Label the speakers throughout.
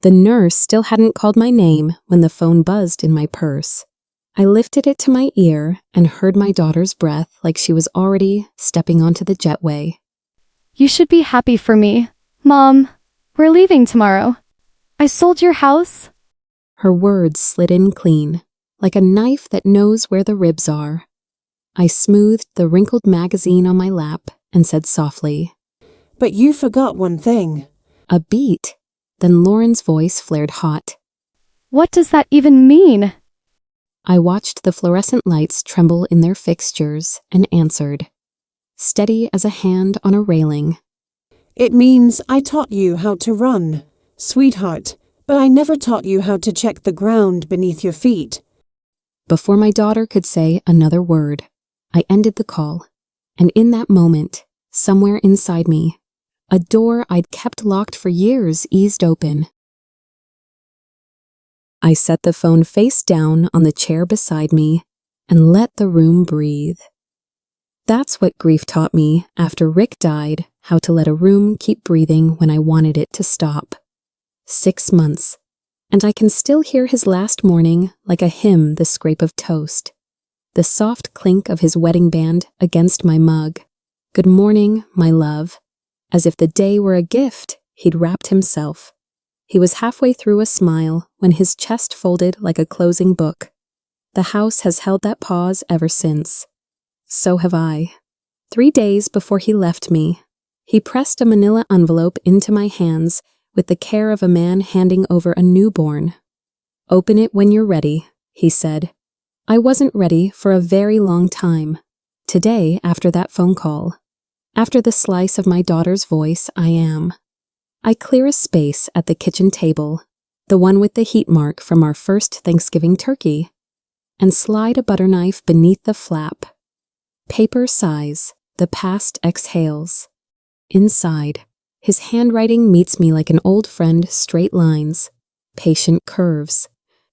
Speaker 1: The nurse still hadn't called my name when the phone buzzed in my purse. I lifted it to my ear and heard my daughter's breath like she was already stepping onto the jetway.
Speaker 2: You should be happy for me. Mom, we're leaving tomorrow. I sold your house.
Speaker 1: Her words slid in clean, like a knife that knows where the ribs are. I smoothed the wrinkled magazine on my lap and said softly,
Speaker 3: But you forgot one thing.
Speaker 1: A beat. Then Lauren's voice flared hot.
Speaker 2: What does that even mean?
Speaker 1: I watched the fluorescent lights tremble in their fixtures and answered, steady as a hand on a railing.
Speaker 3: It means I taught you how to run, sweetheart, but I never taught you how to check the ground beneath your feet.
Speaker 1: Before my daughter could say another word, I ended the call, and in that moment, somewhere inside me, a door I'd kept locked for years eased open. I set the phone face down on the chair beside me and let the room breathe. That's what grief taught me after Rick died, how to let a room keep breathing when I wanted it to stop. 6 months, and I can still hear his last morning like a hymn, the scrape of toast, the soft clink of his wedding band against my mug. Good morning, my love. As if the day were a gift, he'd wrapped himself. He was halfway through a smile when his chest folded like a closing book. The house has held that pause ever since. So have I. 3 days before he left me, he pressed a manila envelope into my hands with the care of a man handing over a newborn. Open it when you're ready, he said. I wasn't ready for a very long time. Today, after that phone call, after the slice of my daughter's voice, I am. I clear a space at the kitchen table, the one with the heat mark from our first Thanksgiving turkey, and slide a butter knife beneath the flap. Paper sighs, the past exhales. Inside, his handwriting meets me like an old friend, straight lines, patient curves.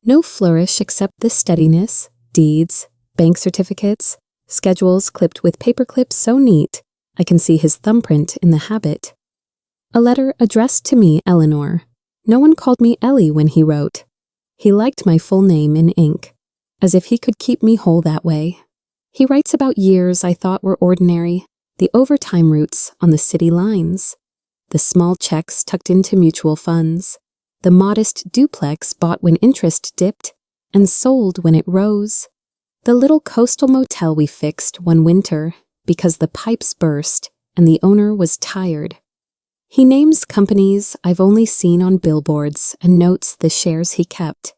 Speaker 1: No flourish except the steadiness, deeds, bank certificates, schedules clipped with paper clips so neat I can see his thumbprint in the habit. A letter addressed to me, Eleanor. No one called me Ellie when he wrote. He liked my full name in ink, as if he could keep me whole that way. He writes about years I thought were ordinary, the overtime routes on the city lines, the small checks tucked into mutual funds, the modest duplex bought when interest dipped and sold when it rose, the little coastal motel we fixed one winter because the pipes burst and the owner was tired. He names companies I've only seen on billboards and notes the shares he kept.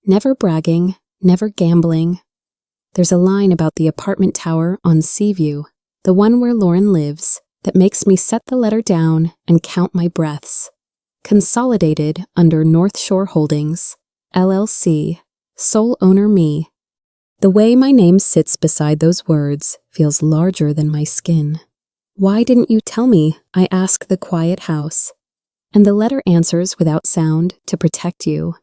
Speaker 1: Never bragging, never gambling. There's a line about the apartment tower on Seaview, the one where Lauren lives, that makes me set the letter down and count my breaths. Consolidated under North Shore Holdings, LLC, sole owner me. The way my name sits beside those words feels larger than my skin. Why didn't you tell me? I ask the quiet house. And the letter answers without sound, to protect you.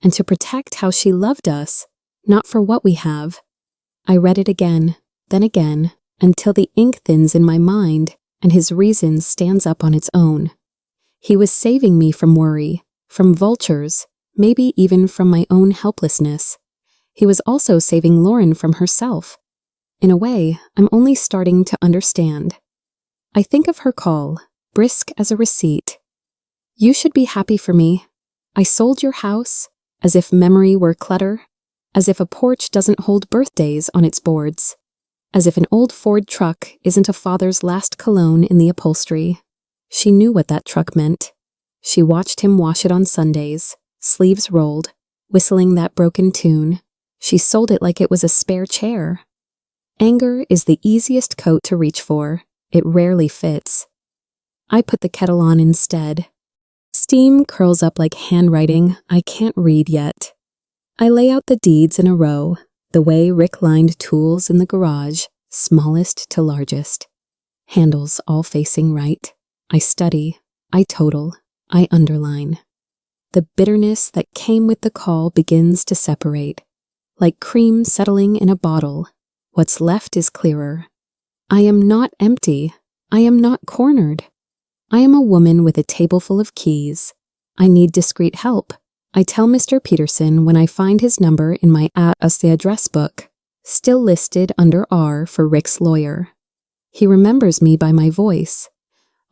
Speaker 1: And to protect how she loved us, not for what we have. I read it again, then again, until the ink thins in my mind and his reason stands up on its own. He was saving me from worry, from vultures, maybe even from my own helplessness. He was also saving Lauren from herself. In a way, I'm only starting to understand. I think of her call, brisk as a receipt. You should be happy for me. I sold your house, as if memory were clutter, as if a porch doesn't hold birthdays on its boards, as if an old Ford truck isn't a father's last cologne in the upholstery. She knew what that truck meant. She watched him wash it on Sundays, sleeves rolled, whistling that broken tune. She sold it like it was a spare chair. Anger is the easiest coat to reach for. It rarely fits. I put the kettle on instead. Steam curls up like handwriting I can't read yet. I lay out the deeds in a row, the way Rick lined tools in the garage, smallest to largest. Handles all facing right. I study, I total, I underline. The bitterness that came with the call begins to separate. Like cream settling in a bottle, what's left is clearer. I am not empty. I am not cornered. I am a woman with a table full of keys, I need discreet help. I tell Mr. Peterson when I find his number in my the address book, still listed under R for Rick's lawyer. He remembers me by my voice,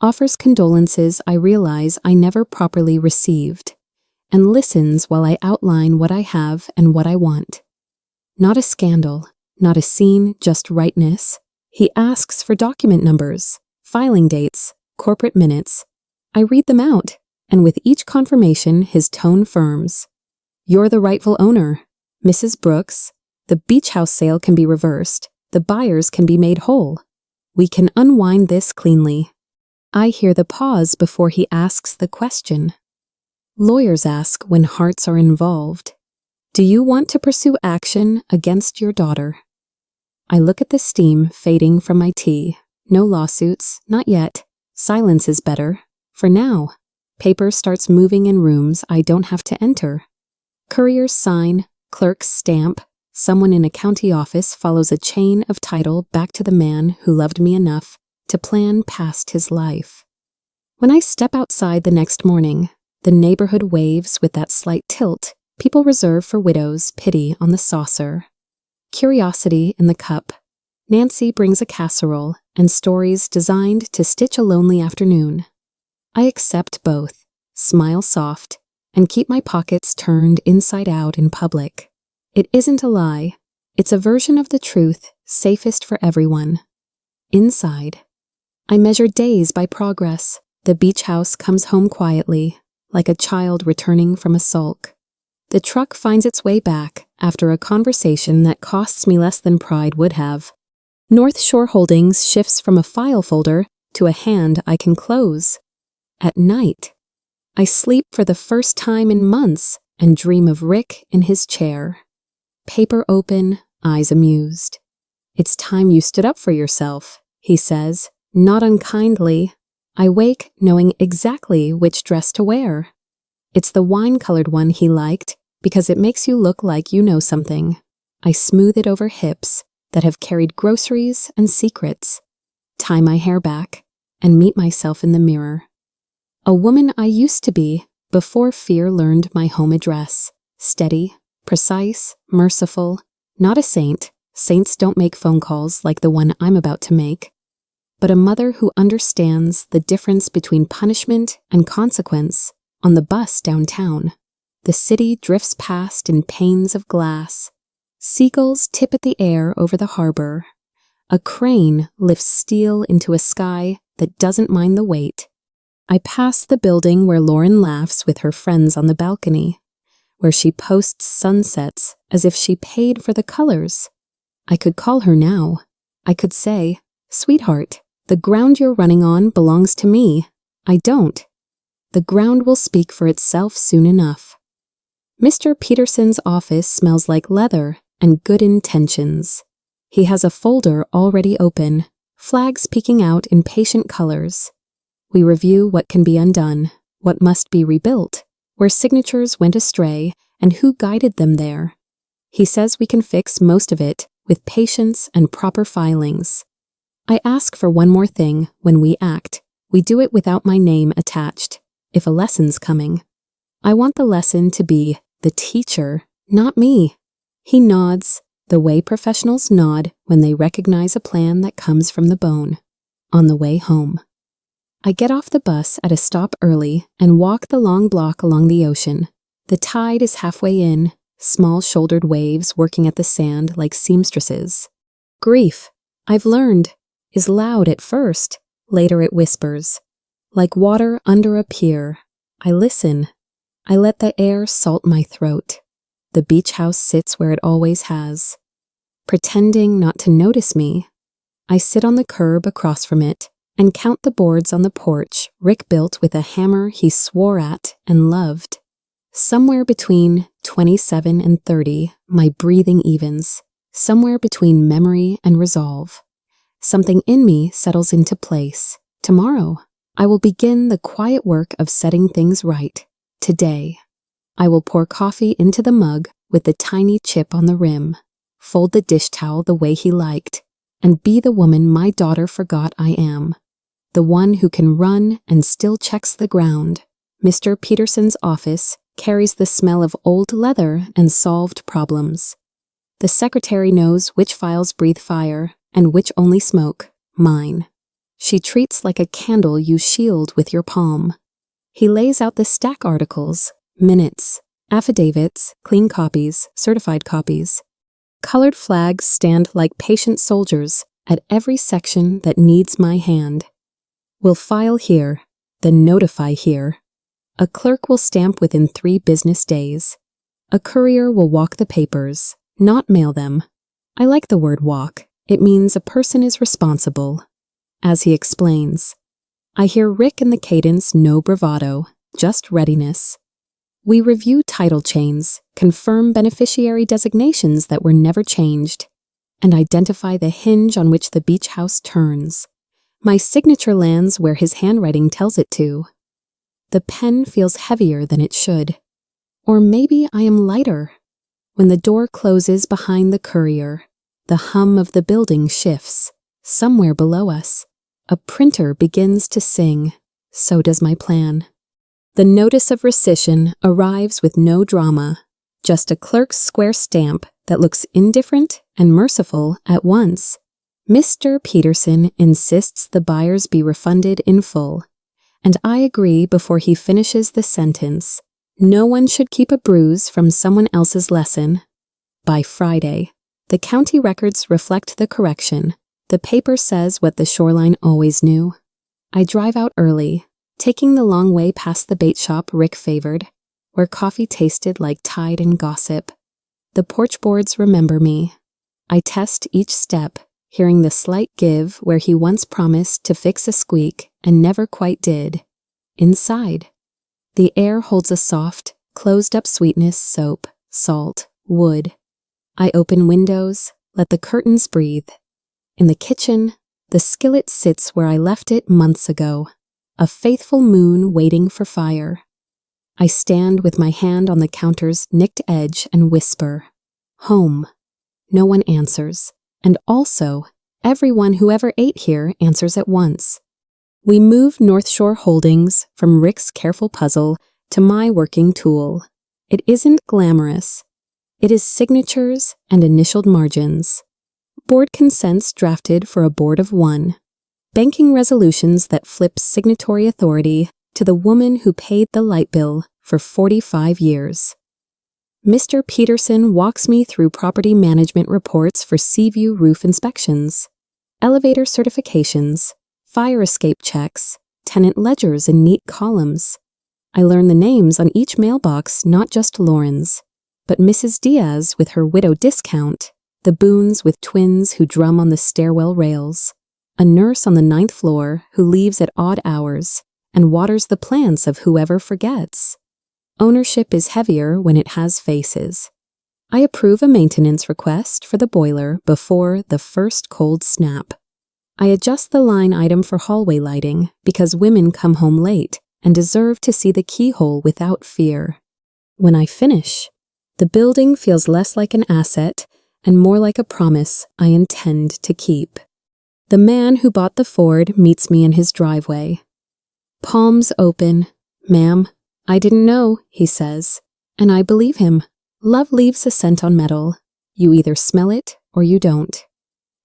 Speaker 1: offers condolences I realize I never properly received, and listens while I outline what I have and what I want. Not a scandal, not a scene, just rightness. He asks for document numbers, filing dates, corporate minutes. I read them out, and with each confirmation his tone firms. You're the rightful owner, Mrs. Brooks. The beach house sale can be reversed. The buyers can be made whole. We can unwind this cleanly. I hear the pause before he asks the question. Lawyers ask when hearts are involved. Do you want to pursue action against your daughter? I look at the steam fading from my tea. No lawsuits, not yet. Silence is better. For now. Paper starts moving in rooms I don't have to enter. Couriers sign, clerks stamp. Someone in a county office follows a chain of title back to the man who loved me enough to plan past his life. When I step outside the next morning, the neighborhood waves with that slight tilt people reserve for widows, pity on the saucer. Curiosity in the cup. Nancy brings a casserole and stories designed to stitch a lonely afternoon. I accept both, smile soft, and keep my pockets turned inside out in public. It isn't a lie. It's a version of the truth, safest for everyone. Inside. I measure days by progress. The beach house comes home quietly, like a child returning from a sulk. The truck finds its way back after a conversation that costs me less than pride would have. North Shore Holdings shifts from a file folder to a hand I can close. At night, I sleep for the first time in months and dream of Rick in his chair. Paper open, eyes amused. It's time you stood up for yourself, he says, not unkindly. I wake knowing exactly which dress to wear. It's the wine-colored one he liked because it makes you look like you know something. I smooth it over hips that have carried groceries and secrets, tie my hair back, and meet myself in the mirror. A woman I used to be before fear learned my home address, steady, precise, merciful, not a saint. Saints don't make phone calls like the one I'm about to make, but a mother who understands the difference between punishment and consequence. On the bus downtown, the city drifts past in panes of glass. Seagulls tip at the air over the harbor. A crane lifts steel into a sky that doesn't mind the weight. I pass the building where Lauren laughs with her friends on the balcony, where she posts sunsets as if she paid for the colors. I could call her now. I could say, "Sweetheart, the ground you're running on belongs to me. I don't." The ground will speak for itself soon enough. Mr. Peterson's office smells like leather and good intentions. He has a folder already open, flags peeking out in patient colors. We review what can be undone, what must be rebuilt, where signatures went astray, and who guided them there. He says we can fix most of it with patience and proper filings. I ask for one more thing when we act. We do it without my name attached, if a lesson's coming. I want the lesson to be the teacher, not me. He nods, the way professionals nod when they recognize a plan that comes from the bone. On the way home. I get off the bus at a stop early and walk the long block along the ocean. The tide is halfway in, small shouldered waves working at the sand like seamstresses. Grief, I've learned, is loud at first, later it whispers. Like water under a pier, I listen. I let the air salt my throat. The beach house sits where it always has. Pretending not to notice me, I sit on the curb across from it and count the boards on the porch Rick built with a hammer he swore at and loved. Somewhere between 27 and 30, my breathing evens. Somewhere between memory and resolve. Something in me settles into place. Tomorrow, I will begin the quiet work of setting things right. Today, I will pour coffee into the mug with the tiny chip on the rim, fold the dish towel the way he liked, and be the woman my daughter forgot I am. The one who can run and still checks the ground, Mr. Peterson's office carries the smell of old leather and solved problems. The secretary knows which files breathe fire and which only smoke, mine. She treats like a candle you shield with your palm. He lays out the stack articles, minutes, affidavits, clean copies, certified copies. Colored flags stand like patient soldiers at every section that needs my hand. We'll file here, then notify here. A clerk will stamp within 3 business days. A courier will walk the papers, not mail them. I like the word walk. It means a person is responsible. As he explains, I hear Rick in the cadence, no bravado, just readiness. We review title chains, confirm beneficiary designations that were never changed, and identify the hinge on which the beach house turns. My signature lands where his handwriting tells it to. The pen feels heavier than it should. Or maybe I am lighter. When the door closes behind the courier, the hum of the building shifts. Somewhere below us, a printer begins to sing. So does my plan. The notice of rescission arrives with no drama, just a clerk's square stamp that looks indifferent and merciful at once. Mr. Peterson insists the buyers be refunded in full, and I agree before he finishes the sentence. No one should keep a bruise from someone else's lesson. By Friday, the county records reflect the correction. The paper says what the shoreline always knew. I drive out early, taking the long way past the bait shop Rick favored, where coffee tasted like tide and gossip. The porch boards remember me. I test each step, hearing the slight give where he once promised to fix a squeak and never quite did. Inside, the air holds a soft, closed-up sweetness, soap, salt, wood. I open windows, let the curtains breathe. In the kitchen, the skillet sits where I left it months ago, a faithful moon waiting for fire. I stand with my hand on the counter's nicked edge and whisper, "Home." No one answers, and also, everyone who ever ate here answers at once. We move North Shore Holdings from Rick's careful puzzle to my working tool. It isn't glamorous. It is signatures and initialed margins. Board consents drafted for a board of 1. Banking resolutions that flip signatory authority to the woman who paid the light bill for 45 years. Mr. Peterson walks me through property management reports for Seaview roof inspections, elevator certifications, fire escape checks, tenant ledgers in neat columns. I learn the names on each mailbox, not just Lauren's, but Mrs. Diaz with her widow discount, the Boones with twins who drum on the stairwell rails, a nurse on the 9th floor who leaves at odd hours and waters the plants of whoever forgets. Ownership is heavier when it has faces. I approve a maintenance request for the boiler before the first cold snap. I adjust the line item for hallway lighting because women come home late and deserve to see the keyhole without fear. When I finish, the building feels less like an asset and more like a promise I intend to keep. The man who bought the Ford meets me in his driveway. Palms open. "Ma'am, I didn't know," he says, and I believe him. Love leaves a scent on metal. You either smell it or you don't.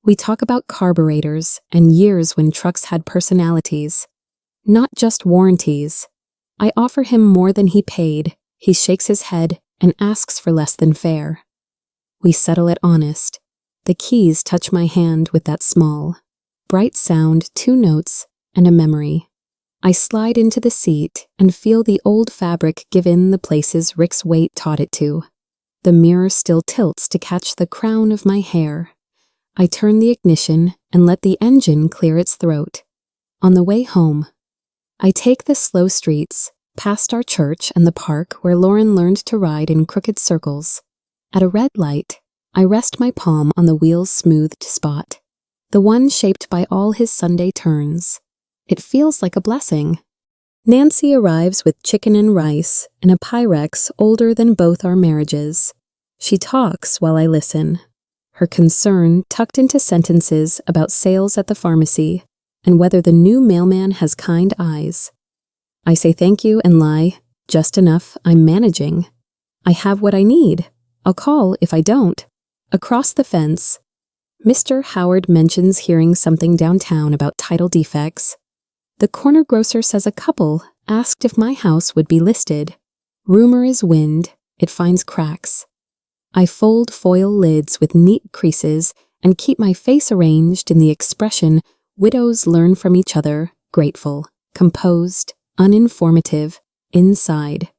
Speaker 1: We talk about carburetors and years when trucks had personalities, not just warranties. I offer him more than he paid. He shakes his head and asks for less than fair. We settle it honest. The keys touch my hand with that small, bright sound, 2 notes, and a memory. I slide into the seat and feel the old fabric give in the places Rick's weight taught it to. The mirror still tilts to catch the crown of my hair. I turn the ignition and let the engine clear its throat. On the way home, I take the slow streets, past our church and the park where Lauren learned to ride in crooked circles. At a red light, I rest my palm on the wheel's smoothed spot, the one shaped by all his Sunday turns. It feels like a blessing. Nancy arrives with chicken and rice in a Pyrex older than both our marriages. She talks while I listen, her concern tucked into sentences about sales at the pharmacy and whether the new mailman has kind eyes. I say thank you and lie, just enough, I'm managing. I have what I need. I'll call if I don't. Across the fence, Mr. Howard mentions hearing something downtown about title defects. The corner grocer says a couple asked if my house would be listed. Rumor is wind, it finds cracks. I fold foil lids with neat creases and keep my face arranged in the expression widows learn from each other, grateful, composed, uninformative, inside.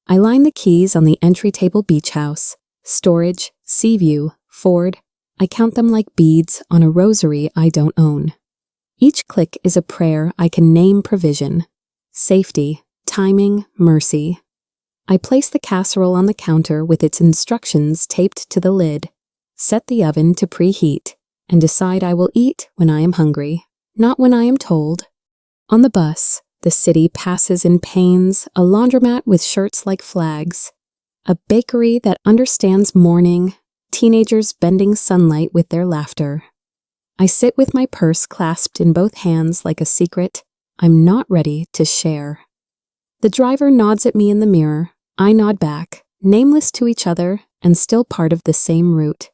Speaker 1: I line the keys on the entry table beach house, storage, sea view, Ford. I count them like beads on a rosary I don't own. Each click is a prayer I can name provision, safety, timing, mercy. I place the casserole on the counter with its instructions taped to the lid, set the oven to preheat, and decide I will eat when I am hungry, not when I am told. On the bus, the city passes in panes, a laundromat with shirts like flags, a bakery that understands mourning, teenagers bending sunlight with their laughter. I sit with my purse clasped in both hands like a secret I'm not ready to share. The driver nods at me in the mirror. I nod back, nameless to each other and still part of the same route.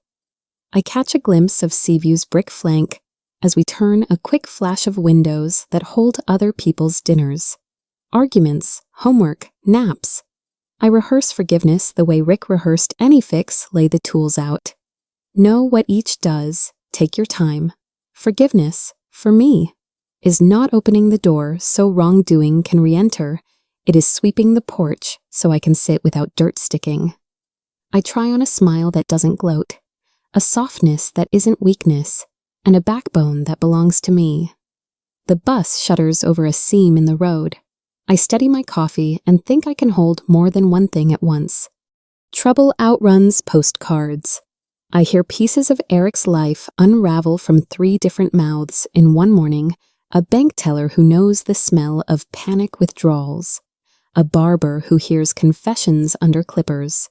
Speaker 1: I catch a glimpse of Seaview's brick flank as we turn a quick flash of windows that hold other people's dinners. Arguments, homework, naps. I rehearse forgiveness the way Rick rehearsed any fix, lay the tools out. Know what each does, take your time. Forgiveness, for me, is not opening the door so wrongdoing can re-enter. It is sweeping the porch so I can sit without dirt sticking. I try on a smile that doesn't gloat, a softness that isn't weakness, and a backbone that belongs to me. The bus shudders over a seam in the road. I steady my coffee and think I can hold more than one thing at once. Trouble outruns postcards. I hear pieces of Eric's life unravel from 3 different mouths in one morning, a bank teller who knows the smell of panic withdrawals, a barber who hears confessions under clippers,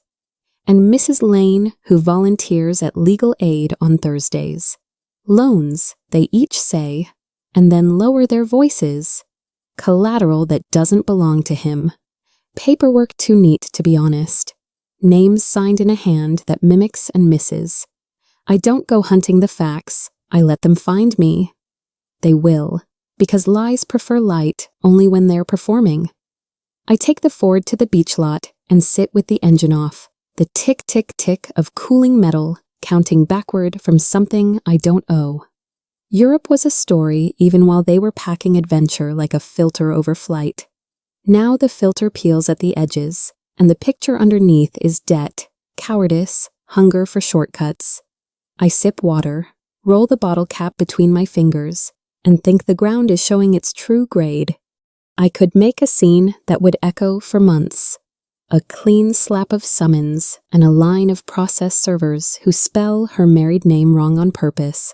Speaker 1: and Mrs. Lane who volunteers at legal aid on Thursdays. Loans, they each say, and then lower their voices. Collateral that doesn't belong to him. Paperwork too neat to be honest. Names signed in a hand that mimics and misses. I don't go hunting the facts, I let them find me. They will, because lies prefer light only when they're performing. I take the Ford to the beach lot and sit with the engine off, the tick-tick-tick of cooling metal counting backward from something I don't owe. Europe was a story even while they were packing adventure like a filter over flight. Now the filter peels at the edges, and the picture underneath is debt, cowardice, hunger for shortcuts. I sip water, roll the bottle cap between my fingers, and think the ground is showing its true grade. I could make a scene that would echo for months. A clean slap of summons and a line of process servers who spell her married name wrong on purpose.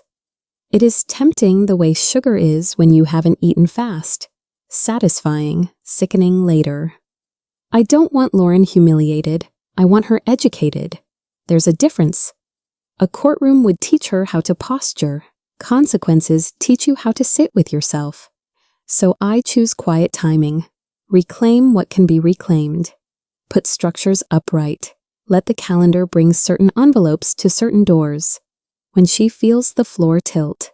Speaker 1: It is tempting the way sugar is when you haven't eaten fast. Satisfying, sickening later. I don't want Lauren humiliated. I want her educated. There's a difference. A courtroom would teach her how to posture. Consequences teach you how to sit with yourself. So I choose quiet timing. Reclaim what can be reclaimed. Put structures upright. Let the calendar bring certain envelopes to certain doors. When she feels the floor tilt,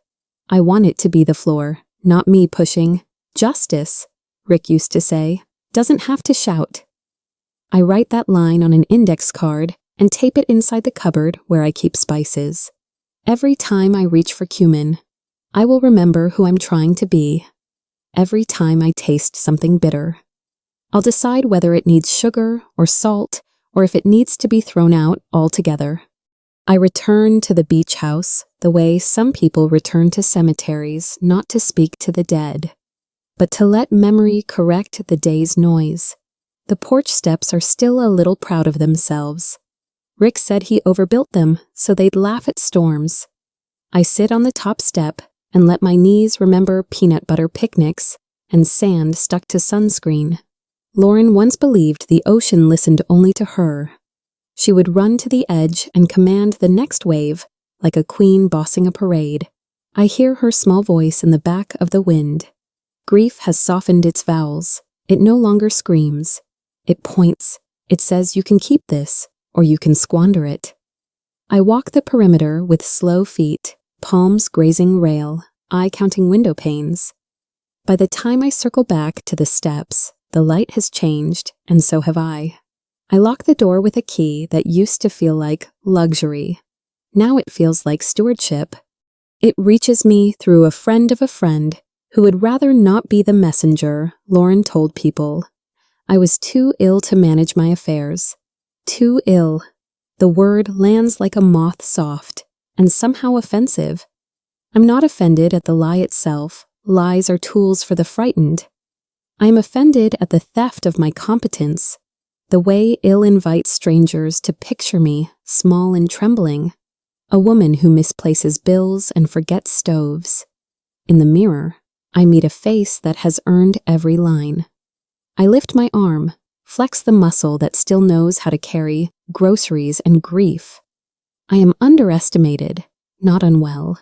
Speaker 1: I want it to be the floor, not me pushing. Justice, Rick used to say, doesn't have to shout. I write that line on an index card and tape it inside the cupboard where I keep spices. Every time I reach for cumin, I will remember who I'm trying to be. Every time I taste something bitter, I'll decide whether it needs sugar or salt or if it needs to be thrown out altogether. I return to the beach house the way some people return to cemeteries, not to speak to the dead, but to let memory correct the day's noise. The porch steps are still a little proud of themselves. Rick said he overbuilt them so they'd laugh at storms. I sit on the top step and let my knees remember peanut butter picnics and sand stuck to sunscreen. Lauren once believed the ocean listened only to her. She would run to the edge and command the next wave like a queen bossing a parade. I hear her small voice in the back of the wind. Grief has softened its vowels. It no longer screams. It points. It says you can keep this, or you can squander it. I walk the perimeter with slow feet, palms grazing rail, eye counting window panes. By the time I circle back to the steps, the light has changed, and so have I. I lock the door with a key that used to feel like luxury. Now it feels like stewardship. It reaches me through a friend of a friend who would rather not be the messenger, Lauren told people. I was too ill to manage my affairs. Too ill. The word lands like a moth soft, and somehow offensive. I'm not offended at the lie itself. Lies are tools for the frightened. I am offended at the theft of my competence, the way ill invites strangers to picture me, small and trembling, a woman who misplaces bills and forgets stoves. In the mirror, I meet a face that has earned every line. I lift my arm, flex the muscle that still knows how to carry groceries and grief. I am underestimated, not unwell.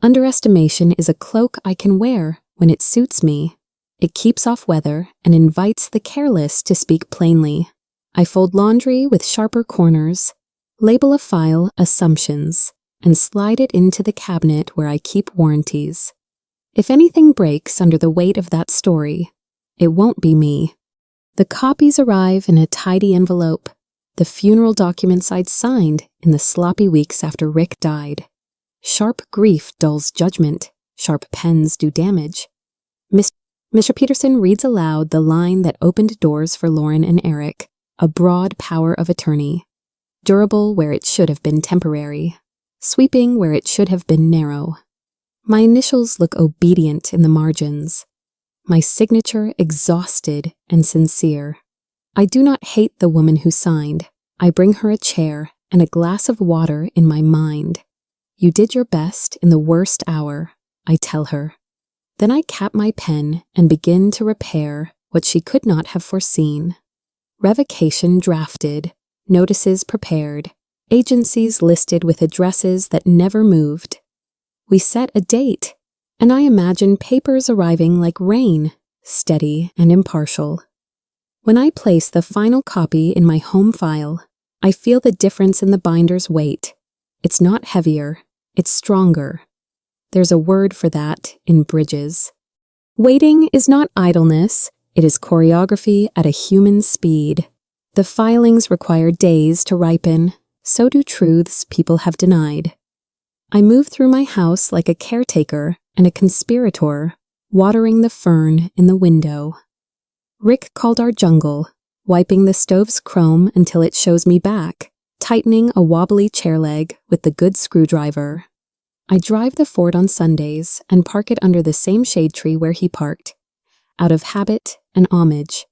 Speaker 1: Underestimation is a cloak I can wear when it suits me. It keeps off weather and invites the careless to speak plainly. I fold laundry with sharper corners, label a file assumptions, and slide it into the cabinet where I keep warranties. If anything breaks under the weight of that story, it won't be me. The copies arrive in a tidy envelope, the funeral documents I'd signed in the sloppy weeks after Rick died. Sharp grief dulls judgment, sharp pens do damage. Mr. Peterson reads aloud the line that opened doors for Lauren and Eric, a broad power of attorney. Durable where it should have been temporary, sweeping where it should have been narrow. My initials look obedient in the margins. My signature exhausted and sincere. I do not hate the woman who signed. I bring her a chair and a glass of water in my mind. You did your best in the worst hour, I tell her. Then I cap my pen and begin to repair what she could not have foreseen. Revocation drafted, notices prepared, agencies listed with addresses that never moved. We set a date, and I imagine papers arriving like rain, steady and impartial. When I place the final copy in my home file, I feel the difference in the binder's weight. It's not heavier, it's stronger. There's a word for that in Bridges. Waiting is not idleness, it is choreography at a human speed. The filings require days to ripen, so do truths people have denied. I move through my house like a caretaker and a conspirator, watering the fern in the window. Rick called our jungle, wiping the stove's chrome until it shows me back, tightening a wobbly chair leg with the good screwdriver. I drive the Ford on Sundays and park it under the same shade tree where he parked, out of habit and homage.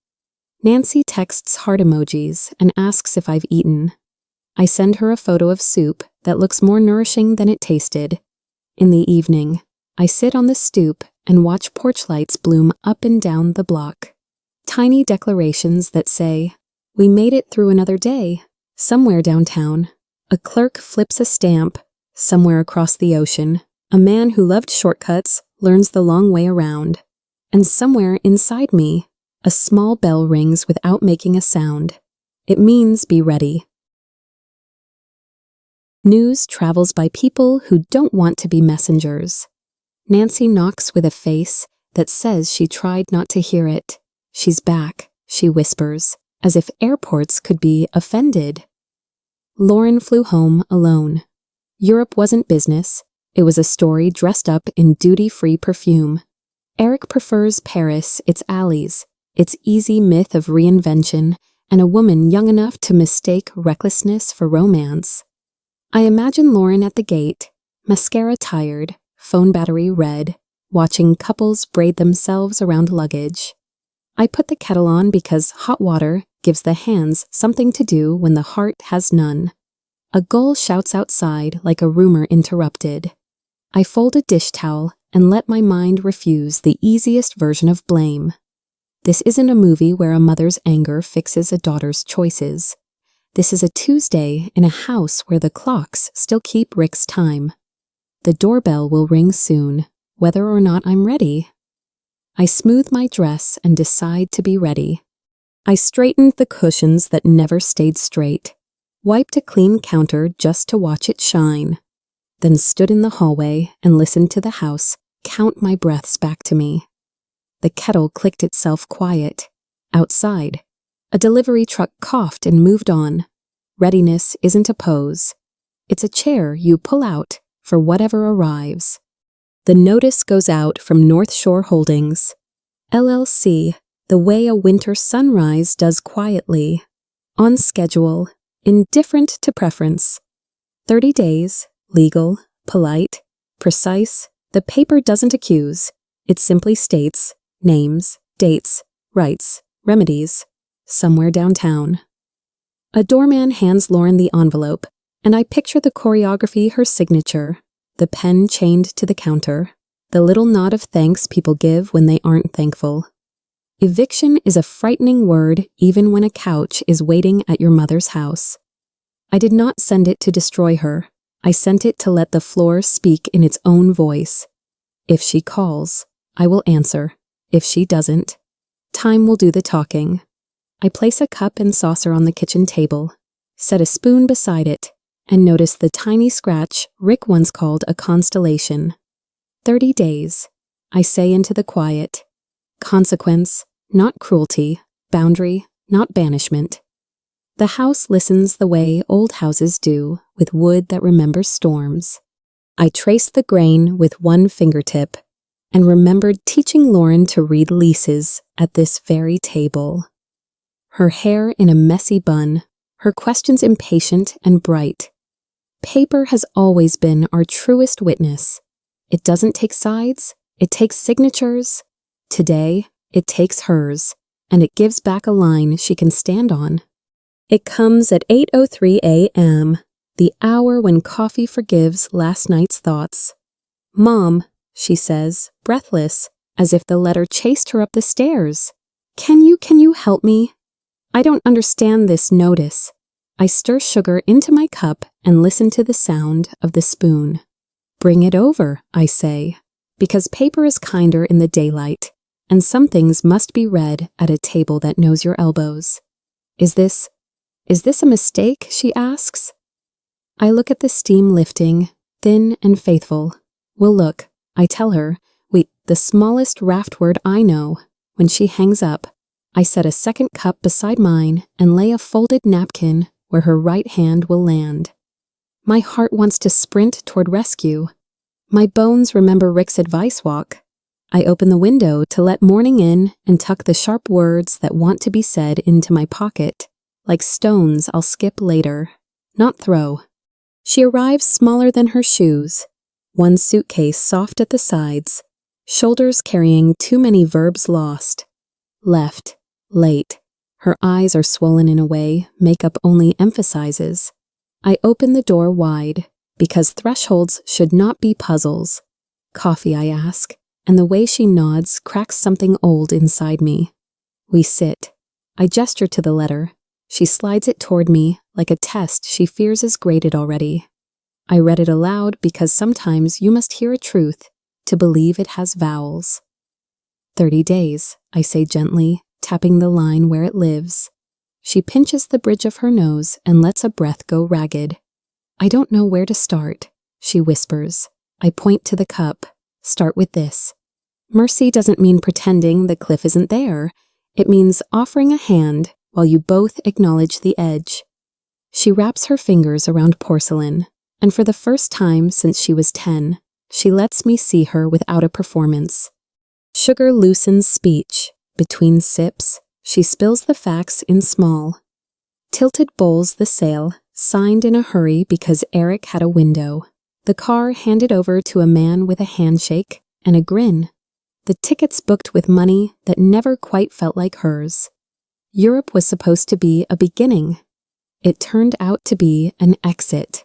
Speaker 1: Nancy texts heart emojis and asks if I've eaten. I send her a photo of soup that looks more nourishing than it tasted. In the evening, I sit on the stoop and watch porch lights bloom up and down the block. Tiny declarations that say, "We made it through another day." Somewhere downtown, a clerk flips a stamp. Somewhere across the ocean, a man who loved shortcuts learns the long way around. And somewhere inside me, a small bell rings without making a sound. It means be ready. News travels by people who don't want to be messengers. Nancy knocks with a face that says she tried not to hear it. She's back, she whispers, as if airports could be offended. Lauren flew home alone. Europe wasn't business. It was a story dressed up in duty-free perfume. Eric prefers Paris, its alleys, its easy myth of reinvention, and a woman young enough to mistake recklessness for romance. I imagine Lauren at the gate, mascara tired, phone battery red, watching couples braid themselves around luggage. I put the kettle on because hot water gives the hands something to do when the heart has none. A gull shouts outside like a rumor interrupted. I fold a dish towel and let my mind refuse the easiest version of blame. This isn't a movie where a mother's anger fixes a daughter's choices. This is a Tuesday in a house where the clocks still keep Rick's time. The doorbell will ring soon, whether or not I'm ready. I smooth my dress and decide to be ready. I straightened the cushions that never stayed straight, wiped a clean counter just to watch it shine, then stood in the hallway and listened to the house count my breaths back to me. The kettle clicked itself quiet. Outside, a delivery truck coughed and moved on. Readiness isn't a pose. It's a chair you pull out for whatever arrives. The notice goes out from North Shore Holdings, LLC, the way a winter sunrise does quietly. On schedule, indifferent to preference. 30 days, legal, polite, precise. The paper doesn't accuse. It simply states names, dates, rights, remedies, somewhere downtown. A doorman hands Lauren the envelope, and I picture the choreography, her signature, the pen chained to the counter, the little nod of thanks people give when they aren't thankful. Eviction is a frightening word even when a couch is waiting at your mother's house. I did not send it to destroy her. I sent it to let the floor speak in its own voice. If she calls, I will answer. If she doesn't, time will do the talking. I place a cup and saucer on the kitchen table, set a spoon beside it, and notice the tiny scratch Rick once called a constellation. 30 days, I say into the quiet. Consequence, not cruelty. Boundary, not banishment. The house listens the way old houses do, with wood that remembers storms. I traced the grain with one fingertip and remembered teaching Lauren to read leases at this very table. Her hair in a messy bun, her questions impatient and bright. Paper has always been our truest witness. It doesn't take sides, it takes signatures. Today, it takes hers, and it gives back a line she can stand on. It comes at 8:03 a.m., the hour when coffee forgives last night's thoughts. "Mom," she says, breathless, as if the letter chased her up the stairs. Can you help me? I don't understand this notice." I stir sugar into my cup and listen to the sound of the spoon. "Bring it over," I say, because paper is kinder in the daylight, and some things must be read at a table that knows your elbows. Is this a mistake?" she asks. I look at the steam lifting, thin and faithful. "We'll look," I tell her, the smallest raft word I know. When she hangs up, I set a second cup beside mine and lay a folded napkin where her right hand will land. My heart wants to sprint toward rescue. My bones remember Rick's advice walk. I open the window to let morning in and tuck the sharp words that want to be said into my pocket, like stones I'll skip later, not throw. She arrives smaller than her shoes, one suitcase soft at the sides, shoulders carrying too many verbs lost. Left, late. Her eyes are swollen in a way makeup only emphasizes. I open the door wide, because thresholds should not be puzzles. "Coffee," I ask, and the way she nods cracks something old inside me. We sit. I gesture to the letter. She slides it toward me like a test she fears is graded already. I read it aloud because sometimes you must hear a truth to believe it has vowels. 30 days, I say gently, tapping the line where it lives. She pinches the bridge of her nose and lets a breath go ragged. "I don't know where to start," she whispers. I point to the cup. "Start with this." Mercy doesn't mean pretending the cliff isn't there. It means offering a hand while you both acknowledge the edge. She wraps her fingers around porcelain, and for the first time since she was 10, she lets me see her without a performance. Sugar loosens speech. Between sips, she spills the facts in small. Tilted bowls the sale, signed in a hurry because Eric had a window. The car handed over to a man with a handshake and a grin. The tickets booked with money that never quite felt like hers. Europe was supposed to be a beginning. It turned out to be an exit.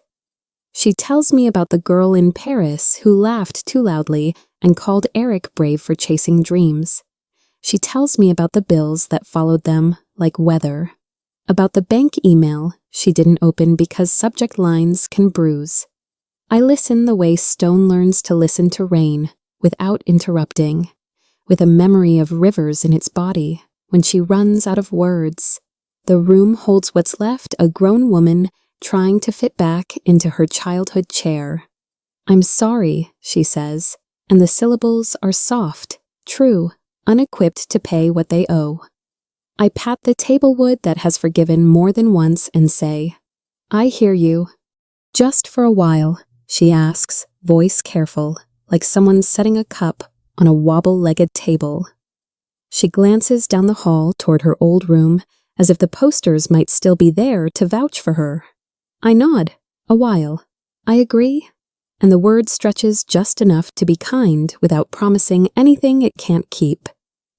Speaker 1: She tells me about the girl in Paris who laughed too loudly and called Eric brave for chasing dreams. She tells me about the bills that followed them like weather. About the bank email she didn't open because subject lines can bruise. I listen the way stone learns to listen to rain without interrupting. with a memory of rivers in its body when she runs out of words. The room holds what's left a grown woman trying to fit back into her childhood chair. "I'm sorry," she says, and the syllables are soft, true, unequipped to pay what they owe. I pat the table wood that has forgiven more than once and say, "I hear you." "Just for a while," she asks, voice careful, like someone setting a cup on a wobble-legged table. She glances down the hall toward her old room as if the posters might still be there to vouch for her. I nod. A while. I agree. And the word stretches just enough to be kind without promising anything it can't keep.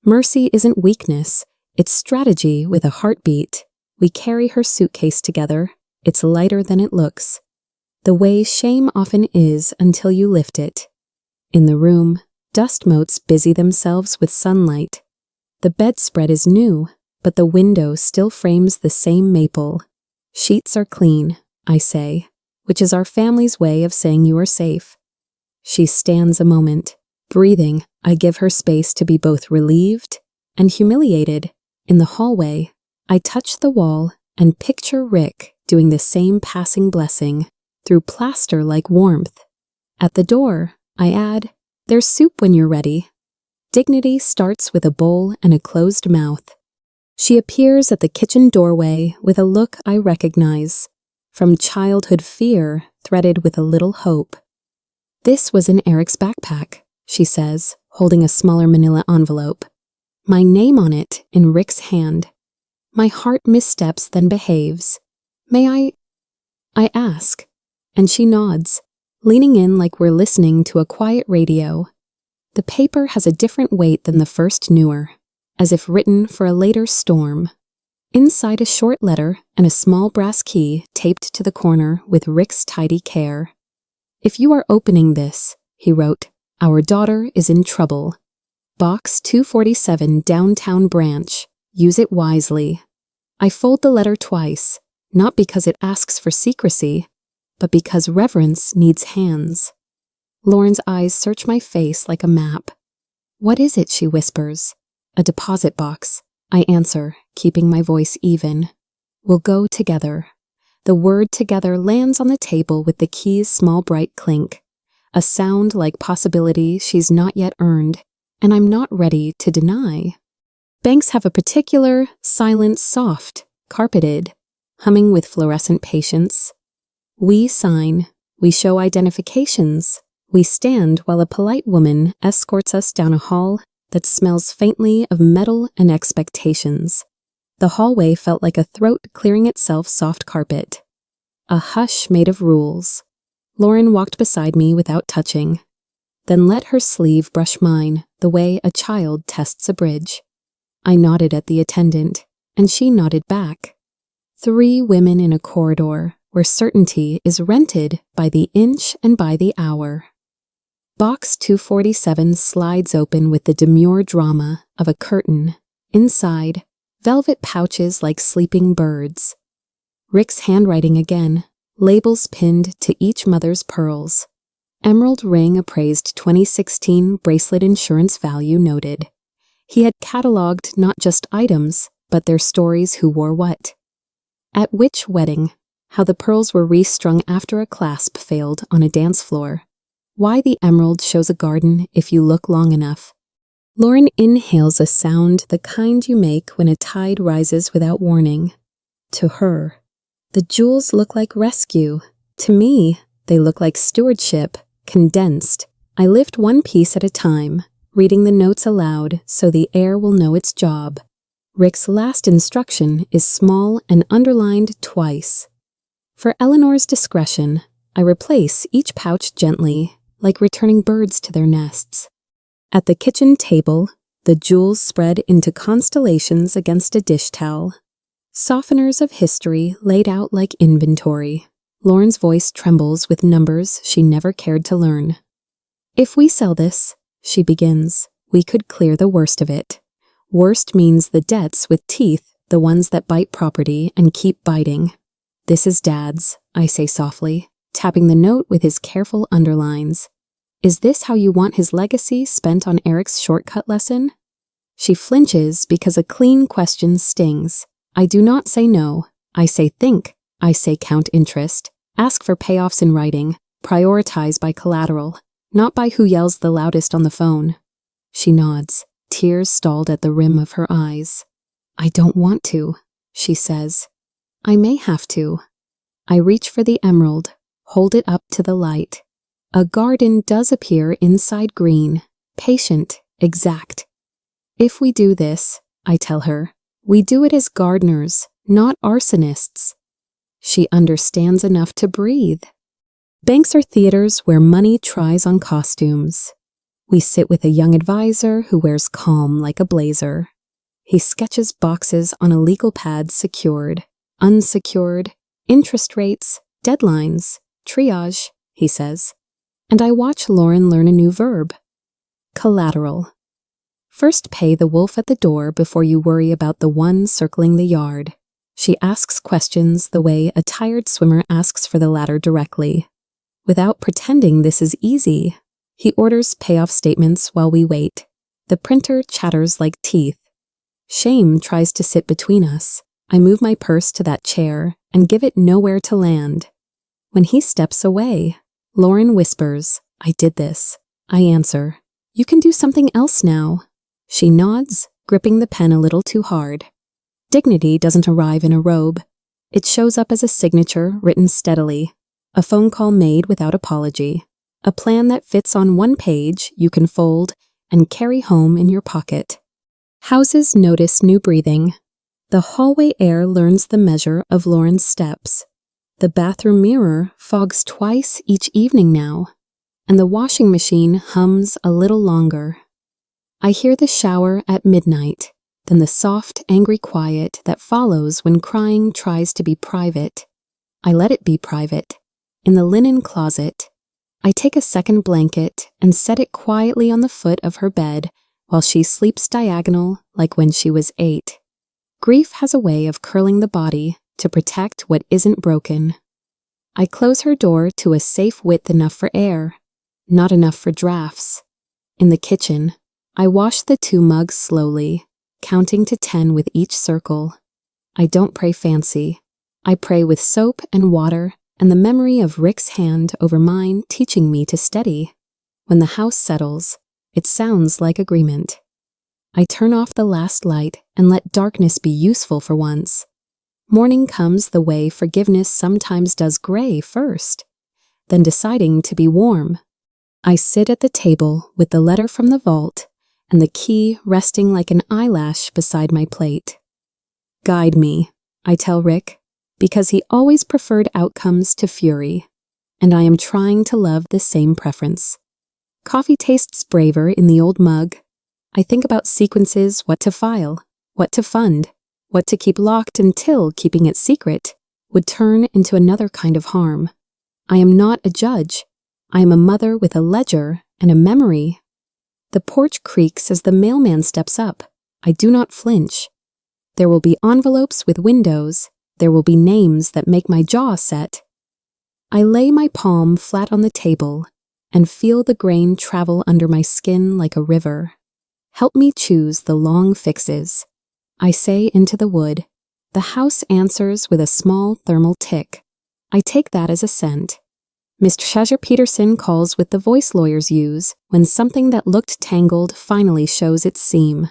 Speaker 1: Mercy isn't weakness. It's strategy with a heartbeat. We carry her suitcase together. It's lighter than it looks. The way shame often is until you lift it. In the room, dust motes busy themselves with sunlight. The bedspread is new, but the window still frames the same maple. "Sheets are clean," I say, which is our family's way of saying you are safe. She stands a moment. Breathing, I give her space to be both relieved and humiliated. In the hallway, I touch the wall and picture Rick doing the same passing blessing through plaster-like warmth. At the door, I add, "There's soup when you're ready." Dignity starts with a bowl and a closed mouth. She appears at the kitchen doorway with a look I recognize, from childhood fear threaded with a little hope. "This was in Eric's backpack," she says, holding a smaller manila envelope. My name on it in Rick's hand. My heart missteps, then behaves. "May I ask?" And she nods, leaning in like we're listening to a quiet radio. The paper has a different weight than the first newer, as if written for a later storm. Inside a short letter and a small brass key taped to the corner with Rick's tidy care. "If you are opening this," he wrote, "our daughter is in trouble. Box 247 Downtown Branch. Use it wisely." I fold the letter twice, not because it asks for secrecy, but because reverence needs hands. Lauren's eyes search my face like a map. "What is it?" she whispers. "A deposit box," I answer, keeping my voice even. "We'll go together." The word together lands on the table with the key's small bright clink, a sound like possibility she's not yet earned, and I'm not ready to deny. Banks have a particular, silent, soft, carpeted, humming with fluorescent patience. We sign, we show identifications, we stand while a polite woman escorts us down a hall that smells faintly of metal and expectations. The hallway felt like a throat clearing itself soft carpet. A hush made of rules. Lauren walked beside me without touching, then let her sleeve brush mine the way a child tests a bridge. I nodded at the attendant, and she nodded back. 3 women in a corridor where certainty is rented by the inch and by the hour. Box 247 slides open with the demure drama of a curtain. Inside, velvet pouches like sleeping birds. Rick's handwriting again, labels pinned to each mother's pearls. Emerald ring appraised 2016 bracelet insurance value noted. He had cataloged not just items, but their stories who wore what. At which wedding, how the pearls were restrung after a clasp failed on a dance floor. Why the emerald shows a garden if you look long enough. Lauren inhales a sound, the kind you make when a tide rises without warning. To her, the jewels look like rescue. To me, they look like stewardship, condensed. I lift one piece at a time, reading the notes aloud so the air will know its job. Rick's last instruction is small and underlined twice. For Eleanor's discretion, I replace each pouch gently, like returning birds to their nests. At the kitchen table, the jewels spread into constellations against a dish towel. Softeners of history laid out like inventory. Lauren's voice trembles with numbers she never cared to learn. "If we sell this," she begins, "we could clear the worst of it. Worst means the debts with teeth, the ones that bite property and keep biting. This is Dad's," I say softly, tapping the note with his careful underlines. Is this how you want his legacy spent on Eric's shortcut lesson? She flinches because a clean question stings. I do not say no. I say think. I say count interest. Ask for payoffs in writing. Prioritize by collateral, not by who yells the loudest on the phone. She nods, tears stalled at the rim of her eyes. I don't want to, she says. I may have to. I reach for the emerald, hold it up to the light. A garden does appear inside green, patient, exact. If we do this, I tell her, we do it as gardeners, not arsonists. She understands enough to breathe. Banks are theaters where money tries on costumes. We sit with a young advisor who wears calm like a blazer. He sketches boxes on a legal pad secured, unsecured, interest rates, deadlines, triage, he says. And I watch Lauren learn a new verb. Collateral. First pay the wolf at the door before you worry about the one circling the yard. She asks questions the way a tired swimmer asks for the ladder directly. Without pretending this is easy, he orders payoff statements while we wait. The printer chatters like teeth. Shame tries to sit between us. I move my purse to that chair and give it nowhere to land. When he steps away, Lauren whispers, I did this. I answer, you can do something else now. She nods, gripping the pen a little too hard. Dignity doesn't arrive in a robe. It shows up as a signature written steadily, a phone call made without apology, a plan that fits on one page you can fold and carry home in your pocket. Houses notice new breathing. The hallway air learns the measure of Lauren's steps. The bathroom mirror fogs twice each evening now, and the washing machine hums a little longer. I hear the shower at midnight, then the soft, angry quiet that follows when crying tries to be private. I let it be private. In the linen closet, I take a second blanket and set it quietly on the foot of her bed while she sleeps diagonal like when she was 8. Grief has a way of curling the body to protect what isn't broken. I close her door to a safe width enough for air, not enough for drafts. In the kitchen, I wash the 2 mugs slowly, counting to 10 with each circle. I don't pray fancy. I pray with soap and water and the memory of Rick's hand over mine teaching me to steady. When the house settles, it sounds like agreement. I turn off the last light and let darkness be useful for once. Morning comes the way forgiveness sometimes does gray first, then deciding to be warm. I sit at the table with the letter from the vault and the key resting like an eyelash beside my plate. Guide me, I tell Rick, because he always preferred outcomes to fury, and I am trying to love the same preference. Coffee tastes braver in the old mug. I think about sequences, what to file, what to fund, what to keep locked until keeping it secret would turn into another kind of harm. I am not a judge. I am a mother with a ledger and a memory. The porch creaks as the mailman steps up. I do not flinch. There will be envelopes with windows. There will be names that make my jaw set. I lay my palm flat on the table and feel the grain travel under my skin like a river. Help me choose the long fixes. I say into the wood. The house answers with a small thermal tick. I take that as assent. Mr. Shazer Peterson calls with the voice lawyers use when something that looked tangled finally shows its seam.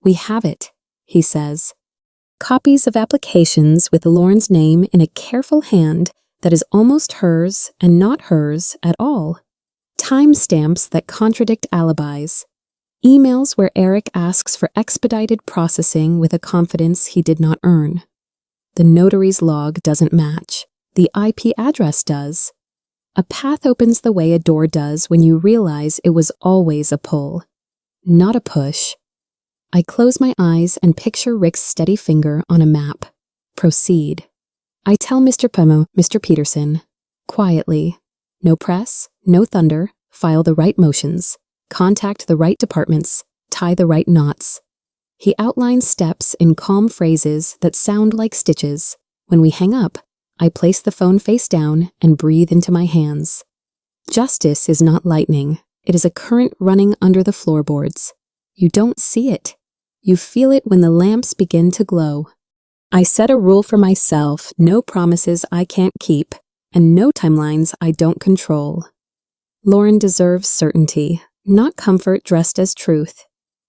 Speaker 1: We have it, he says. Copies of applications with Lauren's name in a careful hand that is almost hers and not hers at all. Timestamps that contradict alibis. Emails where Eric asks for expedited processing with a confidence he did not earn. The notary's log doesn't match. The IP address does. A path opens the way a door does when you realize it was always a pull, not a push. I close my eyes and picture Rick's steady finger on a map. Proceed. I tell Mr. Peterson, quietly, no press, no thunder, file the right motions. Contact the right departments, tie the right knots. He outlines steps in calm phrases that sound like stitches. When we hang up, I place the phone face down and breathe into my hands. Justice is not lightning. It is a current running under the floorboards. You don't see it. You feel it when the lamps begin to glow. I set a rule for myself, no promises I can't keep, and no timelines I don't control. Lauren deserves certainty, not comfort dressed as truth.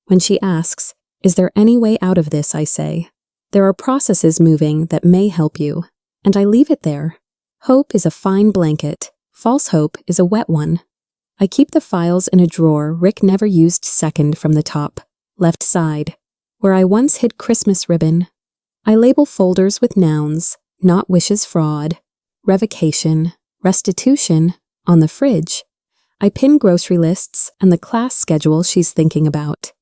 Speaker 1: When she asks, "Is there any way out of this?" I say, "There are processes moving that may help you," and I leave it there. Hope is a fine blanket. False hope is a wet one. I keep the files in a drawer Rick never used second from the top, left side, where I once hid Christmas ribbon. I label folders with nouns, not wishes fraud, revocation, restitution, on the fridge. I pin grocery lists and the class schedule she's thinking about,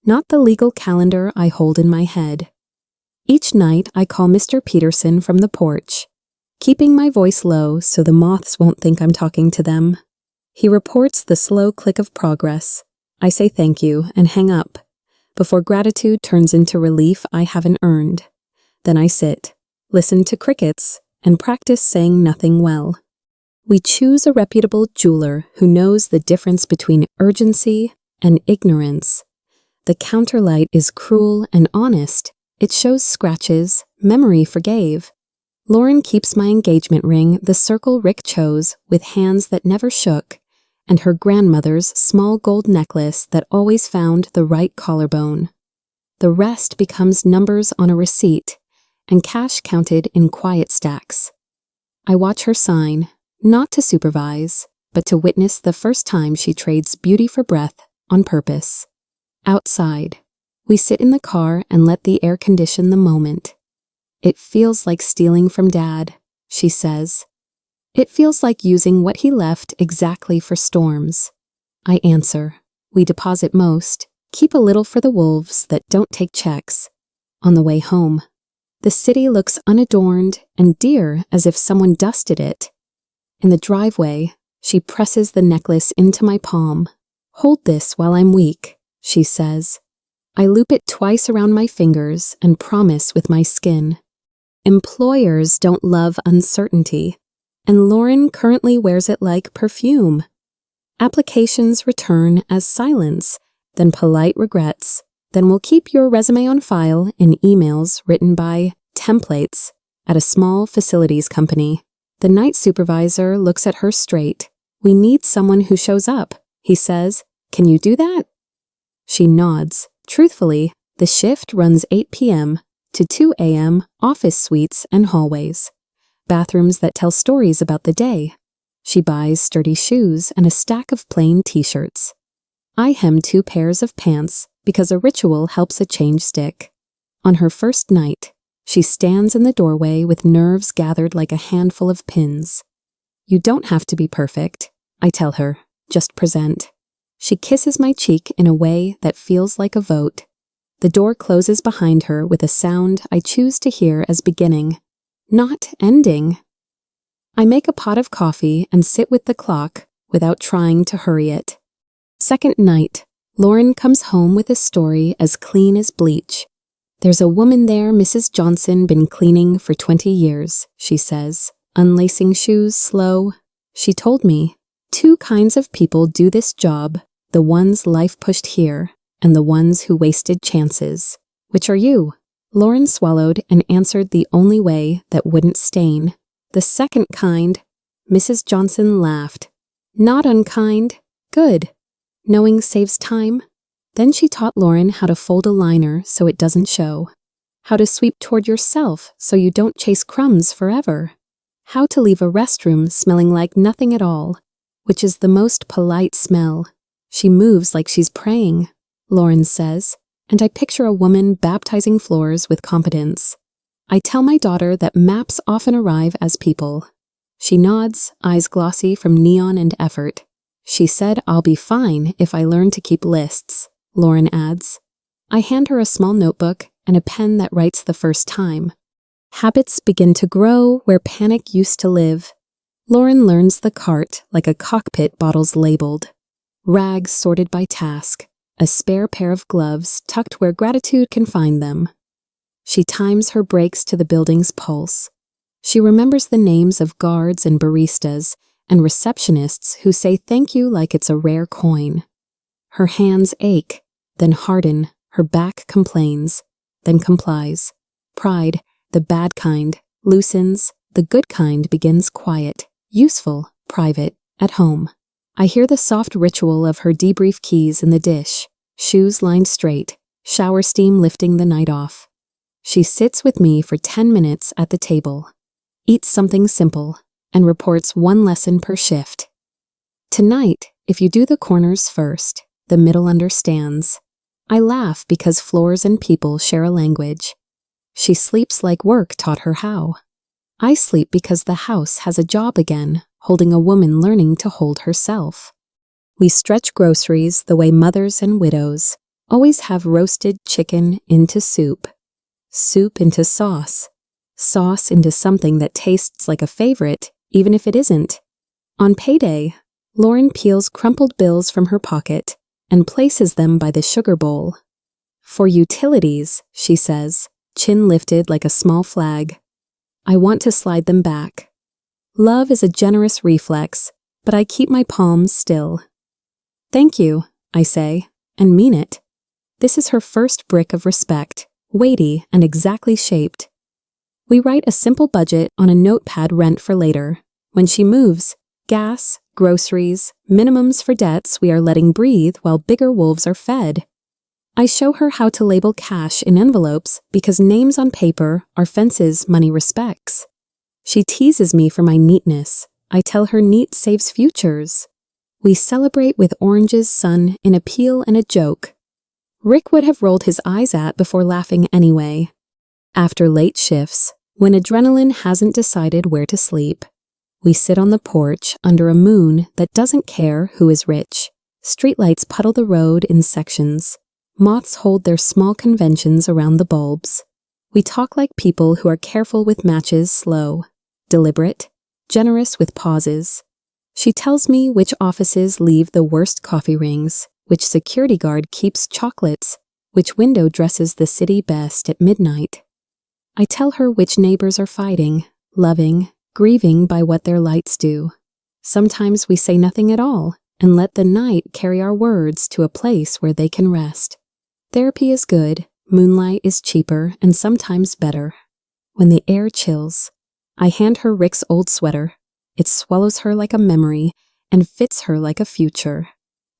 Speaker 1: not the legal calendar I hold in my head. Each night I call Mr. Peterson from the porch, keeping my voice low so the moths won't think I'm talking to them. He reports the slow click of progress. I say thank you and hang up, before gratitude turns into relief I haven't earned. Then I sit, listen to crickets, and practice saying nothing well. We choose a reputable jeweler who knows the difference between urgency and ignorance. The counterlight is cruel and honest. It shows scratches, memory forgave. Lauren keeps my engagement ring, the circle Rick chose, with hands that never shook, and her grandmother's small gold necklace that always found the right collarbone. The rest becomes numbers on a receipt, and cash counted in quiet stacks. I watch her sign, not to supervise, but to witness the first time she trades beauty for breath on purpose. Outside, we sit in the car and let the air condition the moment. "It feels like stealing from Dad," she says. "It feels like using what he left exactly for storms." I answer, "We deposit most, keep a little for the wolves that don't take checks." On the way home, the city looks unadorned and dear as if someone dusted it. In the driveway, she presses the necklace into my palm. "Hold this while I'm weak," she says. I loop it twice around my fingers and promise with my skin. Employers don't love uncertainty, and Lauren currently wears it like perfume. Applications return as silence, then polite regrets. Then we'll keep your resume on file in emails written by templates at a small facilities company. The night supervisor looks at her straight. "We need someone who shows up," he says. "Can you do that?" She nods. Truthfully, the shift runs 8 p.m. to 2 a.m. office suites and hallways, bathrooms that tell stories about the day. She buys sturdy shoes and a stack of plain t-shirts. I hem 2 pairs of pants because a ritual helps a change stick. On her first night, she stands in the doorway with nerves gathered like a handful of pins. "You don't have to be perfect," I tell her, "just present." She kisses my cheek in a way that feels like a vote. The door closes behind her with a sound I choose to hear as beginning, not ending. I make a pot of coffee and sit with the clock without trying to hurry it. Second night, Lauren comes home with a story as clean as bleach. "There's a woman there Mrs. Johnson been cleaning for 20 years, she says, unlacing shoes slow. She told me, 2 kinds of people do this job, the ones life pushed here, and the ones who wasted chances. Which are you?" Lauren swallowed and answered the only way that wouldn't stain. "The second kind." Mrs. Johnson laughed. "Not unkind. Good. Knowing saves time." Then she taught Lauren how to fold a liner so it doesn't show, how to sweep toward yourself so you don't chase crumbs forever, how to leave a restroom smelling like nothing at all, which is the most polite smell. She moves like she's praying, Lauren says, and I picture a woman baptizing floors with competence. I tell my daughter that maps often arrive as people. She nods, eyes glossy from neon and effort. "She said I'll be fine if I learn to keep lists," Lauren adds. I hand her a small notebook and a pen that writes the first time. Habits begin to grow where panic used to live. Lauren learns the cart like a cockpit bottles labeled. Rags sorted by task, a spare pair of gloves tucked where gratitude can find them. She times her breaks to the building's pulse. She remembers the names of guards and baristas and receptionists who say thank you like it's a rare coin. Her hands ache, then harden, her back complains, then complies. Pride, the bad kind, loosens, the good kind begins quiet, useful, private, at home. I hear the soft ritual of her debrief keys in the dish, shoes lined straight, shower steam lifting the night off. She sits with me for 10 minutes at the table, eats something simple, and reports 1 lesson per shift. Tonight, if you do the corners first, the middle understands. I laugh because floors and people share a language. She sleeps like work taught her how. I sleep because the house has a job again, holding a woman learning to hold herself. We stretch groceries the way mothers and widows always have roasted chicken into soup, soup into sauce, sauce into something that tastes like a favorite, even if it isn't. On payday, Lauren peels crumpled bills from her pocket and places them by the sugar bowl. For utilities, she says, chin lifted like a small flag. I want to slide them back. Love is a generous reflex, but I keep my palms still. Thank you, I say, and mean it. This is her first brick of respect, weighty and exactly shaped. We write a simple budget on a notepad rent for later. When she moves, gas, groceries, minimums for debts we are letting breathe while bigger wolves are fed. I show her how to label cash in envelopes because names on paper are fences money respects. She teases me for my neatness. I tell her neat saves futures. We celebrate with oranges, sun, an appeal and a joke. Rick would have rolled his eyes at before laughing anyway. After late shifts, when adrenaline hasn't decided where to sleep, we sit on the porch under a moon that doesn't care who is rich. Streetlights puddle the road in sections. Moths hold their small conventions around the bulbs. We talk like people who are careful with matches, slow, deliberate, generous with pauses. She tells me which offices leave the worst coffee rings, which security guard keeps chocolates, which window dresses the city best at midnight. I tell her which neighbors are fighting, loving, grieving by what their lights do. Sometimes we say nothing at all and let the night carry our words to a place where they can rest. Therapy is good, moonlight is cheaper and sometimes better. When the air chills, I hand her Rick's old sweater. It swallows her like a memory and fits her like a future.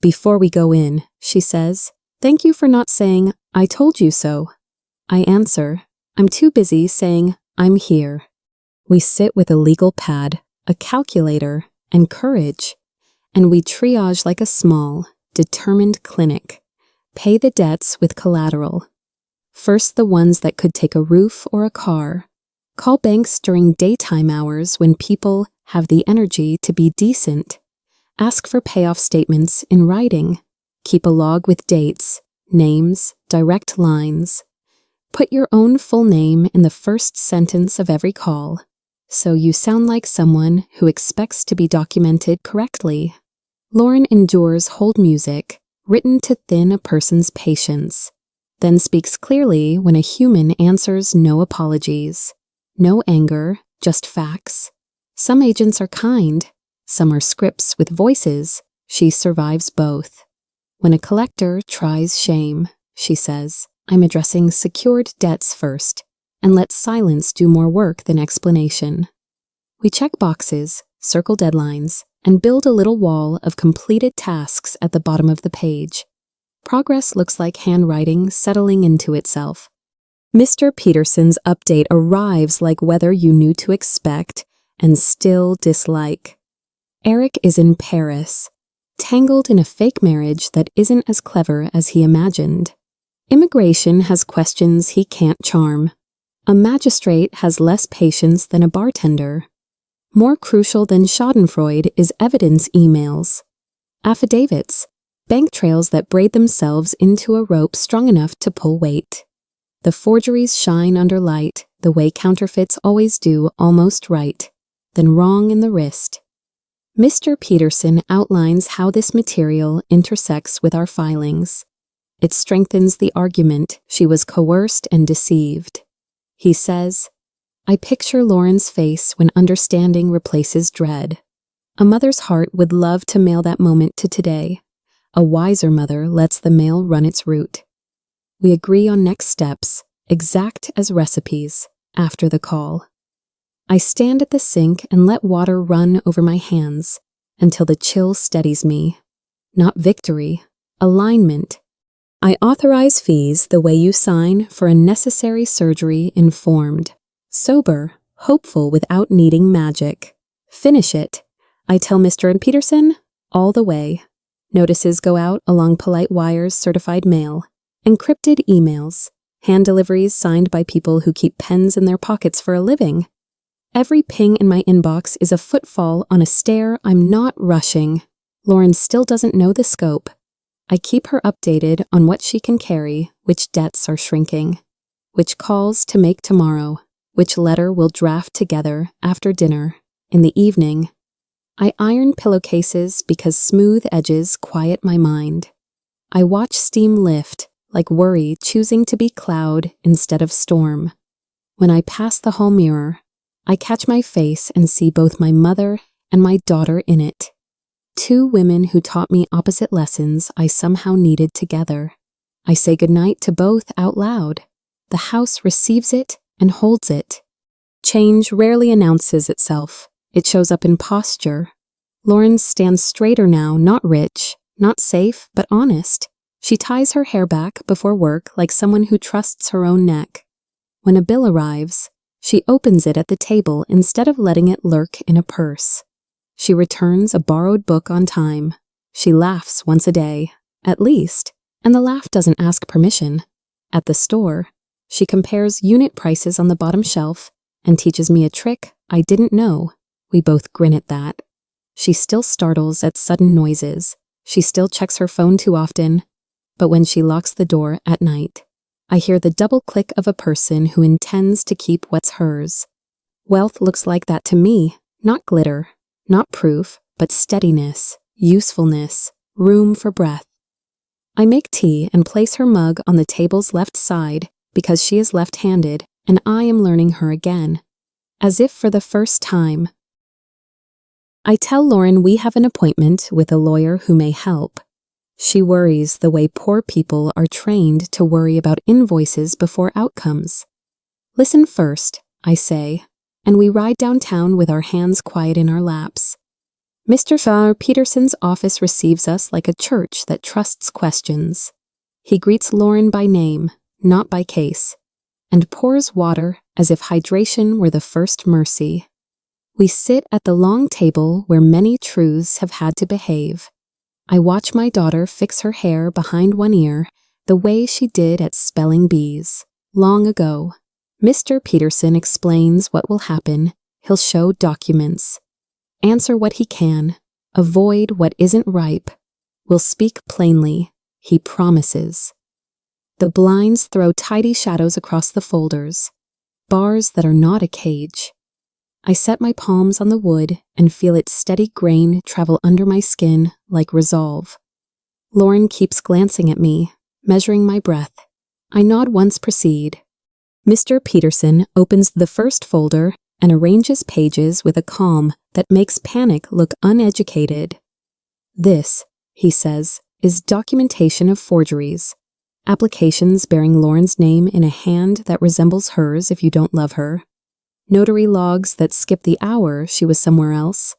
Speaker 1: Before we go in, she says, "Thank you for not saying, 'I told you so.'" I answer, "I'm too busy saying, 'I'm here.'" We sit with a legal pad, a calculator, and courage, and we triage like a small, determined clinic. Pay the debts with collateral. First the ones that could take a roof or a car. Call banks during daytime hours when people have the energy to be decent. Ask for payoff statements in writing. Keep a log with dates, names, direct lines. Put your own full name in the first sentence of every call, so you sound like someone who expects to be documented correctly. Lauren endures hold music, written to thin a person's patience, then speaks clearly when a human answers no apologies. No anger, just facts. Some agents are kind, some are scripts with voices. She survives both. When a collector tries shame, she says, "I'm addressing secured debts first, and let silence do more work than explanation." We check boxes, circle deadlines, and build a little wall of completed tasks at the bottom of the page. Progress looks like handwriting settling into itself. Mr. Peterson's update arrives like weather you knew to expect and still dislike. Eric is in Paris, tangled in a fake marriage that isn't as clever as he imagined. Immigration has questions he can't charm. A magistrate has less patience than a bartender. More crucial than schadenfreude is evidence emails, affidavits, bank trails that braid themselves into a rope strong enough to pull weight. The forgeries shine under light, the way counterfeits always do, almost right, then wrong in the wrist. Mr. Peterson outlines how this material intersects with our filings. It strengthens the argument she was coerced and deceived. He says, "I picture Lauren's face when understanding replaces dread. A mother's heart would love to mail that moment to today. A wiser mother lets the mail run its route. We agree on next steps, exact as recipes, after the call. I stand at the sink and let water run over my hands until the chill steadies me. Not victory, alignment. I authorize fees the way you sign for a necessary surgery, informed, sober, hopeful without needing magic. Finish it. I tell Mr. and Peterson, all the way. Notices go out along polite wires, certified mail, encrypted emails, hand deliveries signed by people who keep pens in their pockets for a living. Every ping in my inbox is a footfall on a stair I'm not rushing. Lauren still doesn't know the scope. I keep her updated on what she can carry, which debts are shrinking, which calls to make tomorrow, which letter we'll draft together after dinner, in the evening. I iron pillowcases because smooth edges quiet my mind. I watch steam lift, like worry choosing to be cloud instead of storm. When I pass the hall mirror, I catch my face and see both my mother and my daughter in it. Two women who taught me opposite lessons I somehow needed together. I say goodnight to both out loud. The house receives it and holds it. Change rarely announces itself. It shows up in posture. Lauren stands straighter now, not rich, not safe, but honest. She ties her hair back before work like someone who trusts her own neck. When a bill arrives, she opens it at the table instead of letting it lurk in a purse. She returns a borrowed book on time. She laughs once a day, at least, and the laugh doesn't ask permission. At the store, she compares unit prices on the bottom shelf and teaches me a trick I didn't know. We both grin at that. She still startles at sudden noises. She still checks her phone too often. But when she locks the door at night, I hear the double click of a person who intends to keep what's hers. Wealth looks like that to me, not glitter, not proof, but steadiness, usefulness, room for breath. I make tea and place her mug on the table's left side because she is left-handed and I am learning her again, as if for the first time. I tell Lauren we have an appointment with a lawyer who may help. She worries the way poor people are trained to worry about invoices before outcomes. Listen first, I say, and we ride downtown with our hands quiet in our laps. Mr. Farr Peterson's office receives us like a church that trusts questions. He greets Lauren by name, not by case, and pours water as if hydration were the first mercy. We sit at the long table where many truths have had to behave. I watch my daughter fix her hair behind one ear the way she did at spelling bees, long ago. Mr. Peterson explains what will happen. He'll show documents. Answer what he can. Avoid what isn't ripe. Will speak plainly. He promises. The blinds throw tidy shadows across the folders. Bars that are not a cage. I set my palms on the wood and feel its steady grain travel under my skin like resolve. Lauren keeps glancing at me, measuring my breath. I nod once proceed. Mr. Peterson opens the first folder and arranges pages with a calm that makes panic look uneducated. This, he says, is documentation of forgeries. Applications bearing Lauren's name in a hand that resembles hers if you don't love her. Notary logs that skip the hour she was somewhere else.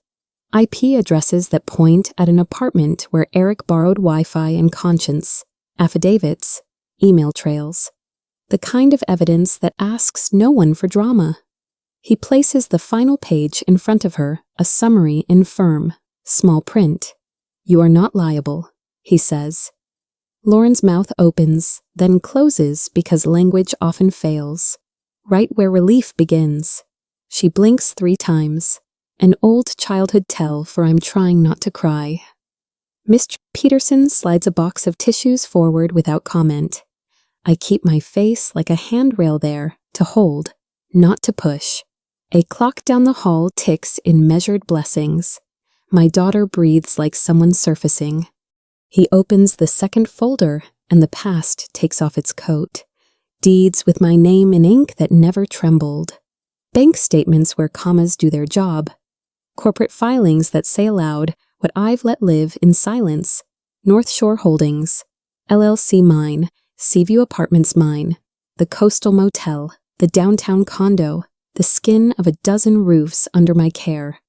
Speaker 1: IP addresses that point at an apartment where Eric borrowed Wi-Fi and conscience. Affidavits. Email trails. The kind of evidence that asks no one for drama. He places the final page in front of her, a summary in firm, small print. You are not liable, he says. Lauren's mouth opens, then closes because language often fails. Right where relief begins. She blinks 3 times. An old childhood tell for I'm trying not to cry. Mr. Peterson slides a box of tissues forward without comment. I keep my face like a handrail there, to hold, not to push. A clock down the hall ticks in measured blessings. My daughter breathes like someone surfacing. He opens the second folder, and the past takes off its coat. Deeds with my name in ink that never trembled. Bank statements where commas do their job. corporate filings that say aloud what I've let live in silence. North Shore Holdings, LLC mine, Seaview Apartments mine, the coastal motel, the downtown condo, the skin of a dozen roofs under my care.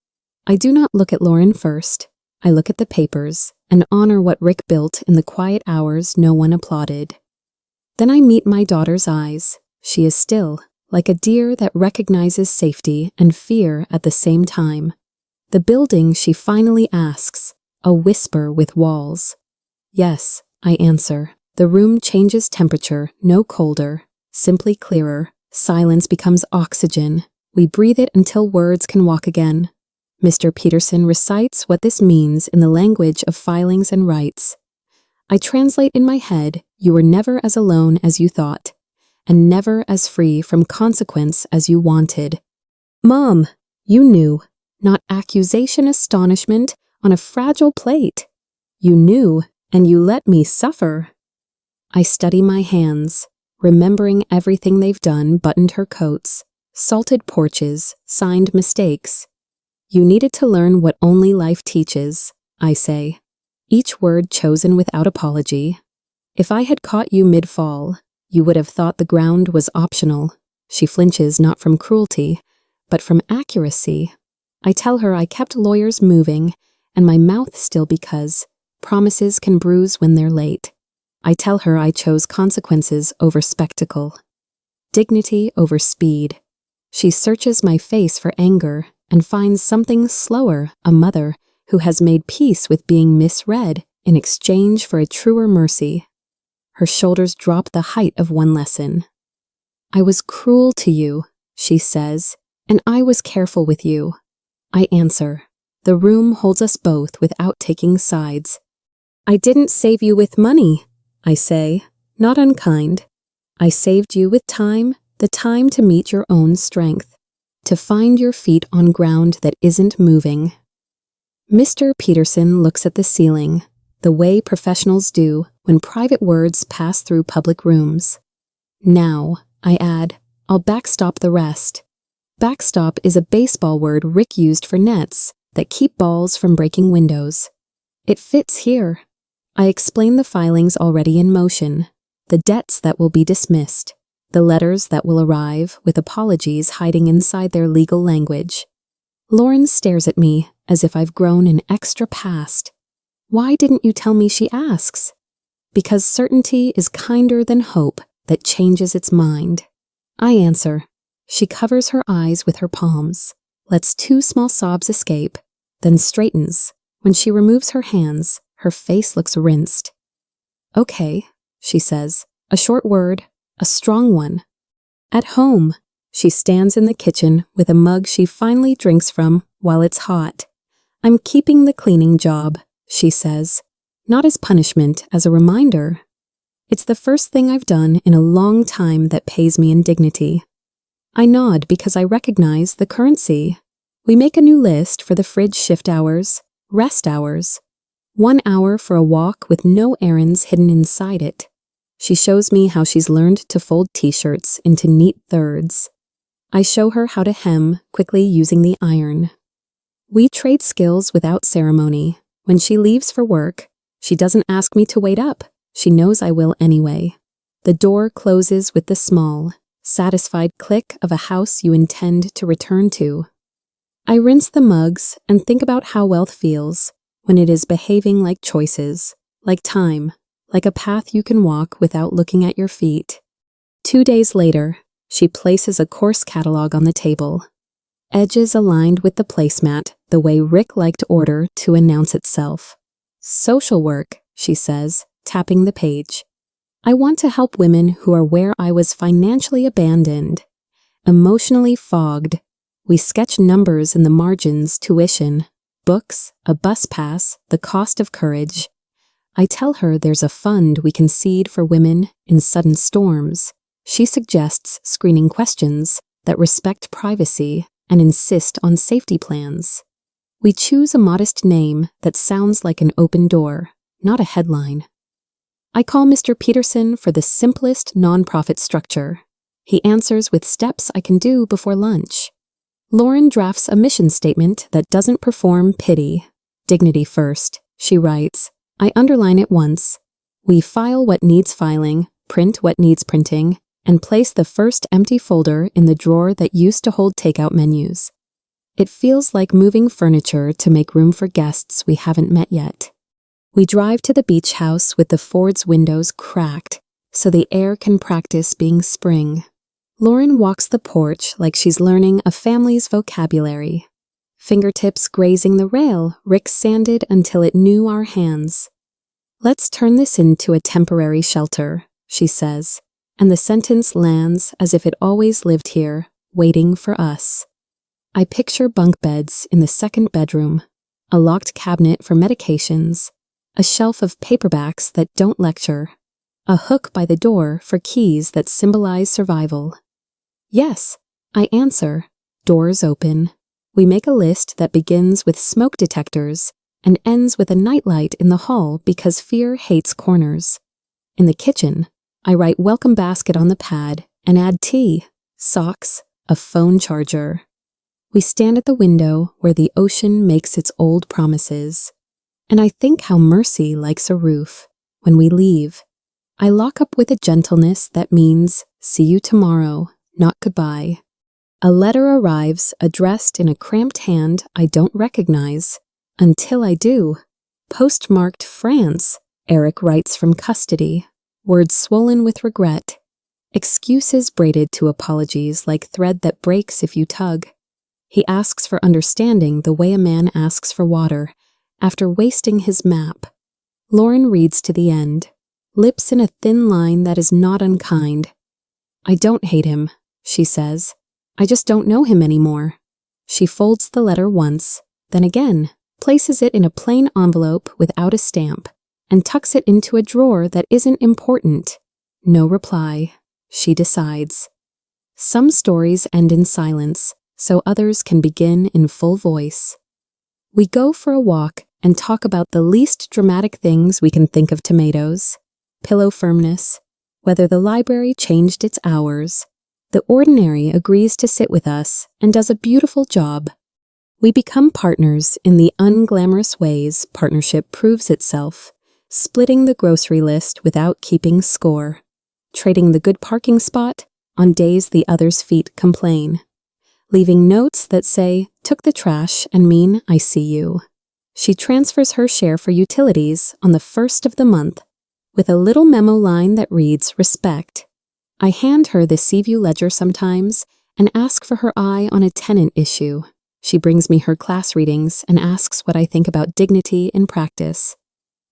Speaker 1: I do not look at Lauren first. I look at the papers and honor what Rick built in the quiet hours no one applauded. Then I meet my daughter's eyes. She is still, like a deer that recognizes safety and fear at the same time. The building she finally asks, a whisper with walls. Yes, I answer. The room changes temperature, no colder, simply clearer. Silence becomes oxygen. We breathe it until words can walk again. Mr. Peterson recites what this means in the language of filings and rights. I translate in my head, you were never as alone as you thought, and never as free from consequence as you wanted. Mom, you knew, not accusation astonishment on a fragile plate. You knew, and you let me suffer. I study my hands, remembering everything they've done, buttoned her coats, salted porches, signed mistakes. You needed to learn what only life teaches, I say, each word chosen without apology. If I had caught you mid-fall, you would have thought the ground was optional. She flinches not from cruelty, but from accuracy. I tell her I kept lawyers moving, and my mouth still because promises can bruise when they're late. I tell her I chose consequences over spectacle, dignity over speed. She searches my face for anger and finds something slower, a mother who has made peace with being misread in exchange for a truer mercy. Her shoulders drop the height of one lesson. I was cruel to you, she says, and I was careful with you. I answer. The room holds us both without taking sides. I didn't save you with money, I say, not unkind. I saved you with time, the time to meet your own strength, to find your feet on ground that isn't moving. Mr. Peterson looks at the ceiling, the way professionals do when private words pass through public rooms. Now, I add, I'll backstop the rest. Backstop is a baseball word Rick used for nets that keep balls from breaking windows. It fits here. I explain the filings already in motion, the debts that will be dismissed, the letters that will arrive with apologies hiding inside their legal language. Lauren stares at me as if I've grown an extra past. Why didn't you tell me, she asks? Because certainty is kinder than hope that changes its mind. I answer. She covers her eyes with her palms, lets two small sobs escape, then straightens. When she removes her hands, her face looks rinsed. Okay, she says, a short word, a strong one. At home, she stands in the kitchen with a mug she finally drinks from while it's hot. I'm keeping the cleaning job, she says, not as punishment, as a reminder. It's the first thing I've done in a long time that pays me in dignity. I nod because I recognize the currency. We make a new list for the fridge shift hours, rest hours. 1 hour for a walk with no errands hidden inside it. She shows me how she's learned to fold t-shirts into neat thirds. I show her how to hem, quickly using the iron. We trade skills without ceremony. When she leaves for work, she doesn't ask me to wait up. She knows I will anyway. The door closes with the small, satisfied click of a house you intend to return to. I rinse the mugs and think about how wealth feels when it is behaving like choices, like time, like a path you can walk without looking at your feet. 2 days later, she places a course catalog on the table. Edges aligned with the placemat, the way Rick liked order to announce itself. Social work, she says, tapping the page. I want to help women who are where I was financially abandoned, emotionally fogged. We sketch numbers in the margins, tuition, books, a bus pass, the cost of courage. I tell her there's a fund we can seed for women in sudden storms. She suggests screening questions that respect privacy and insist on safety plans. We choose a modest name that sounds like an open door, not a headline. I call Mr. Peterson for the simplest nonprofit structure. He answers with steps I can do before lunch. Lauren drafts a mission statement that doesn't perform pity. Dignity first, she writes. I underline it once. We file what needs filing, print what needs printing, and place the first empty folder in the drawer that used to hold takeout menus. It feels like moving furniture to make room for guests we haven't met yet. We drive to the beach house with the Ford's windows cracked so the air can practice being spring. Lauren walks the porch like she's learning a family's vocabulary. Fingertips grazing the rail, Rick sanded until it knew our hands. Let's turn this into a temporary shelter, she says, and the sentence lands as if it always lived here, waiting for us. I picture bunk beds in the second bedroom, a locked cabinet for medications, a shelf of paperbacks that don't lecture, a hook by the door for keys that symbolize survival. Yes, I answer, doors open. We make a list that begins with smoke detectors and ends with a nightlight in the hall because fear hates corners. In the kitchen, I write welcome basket on the pad and add tea, socks, a phone charger. We stand at the window where the ocean makes its old promises. And I think how mercy likes a roof. When we leave, I lock up with a gentleness that means see you tomorrow, not goodbye. A letter arrives addressed in a cramped hand I don't recognize. Until I do. Postmarked France, Eric writes from custody. Words swollen with regret. Excuses braided to apologies like thread that breaks if you tug. He asks for understanding the way a man asks for water, after wasting his map. Lauren reads to the end, lips in a thin line that is not unkind. I don't hate him, she says. I just don't know him anymore. She folds the letter once, then again, places it in a plain envelope without a stamp, and tucks it into a drawer that isn't important. No reply. She decides. Some stories end in silence, so others can begin in full voice. We go for a walk and talk about the least dramatic things we can think of: tomatoes, pillow firmness, whether the library changed its hours. The ordinary agrees to sit with us and does a beautiful job. We become partners in the unglamorous ways partnership proves itself, splitting the grocery list without keeping score, trading the good parking spot on days the other's feet complain, leaving notes that say, took the trash and mean I see you. She transfers her share for utilities on the first of the month, with a little memo line that reads, respect. I hand her the Seaview ledger sometimes and ask for her eye on a tenant issue. She brings me her class readings and asks what I think about dignity in practice.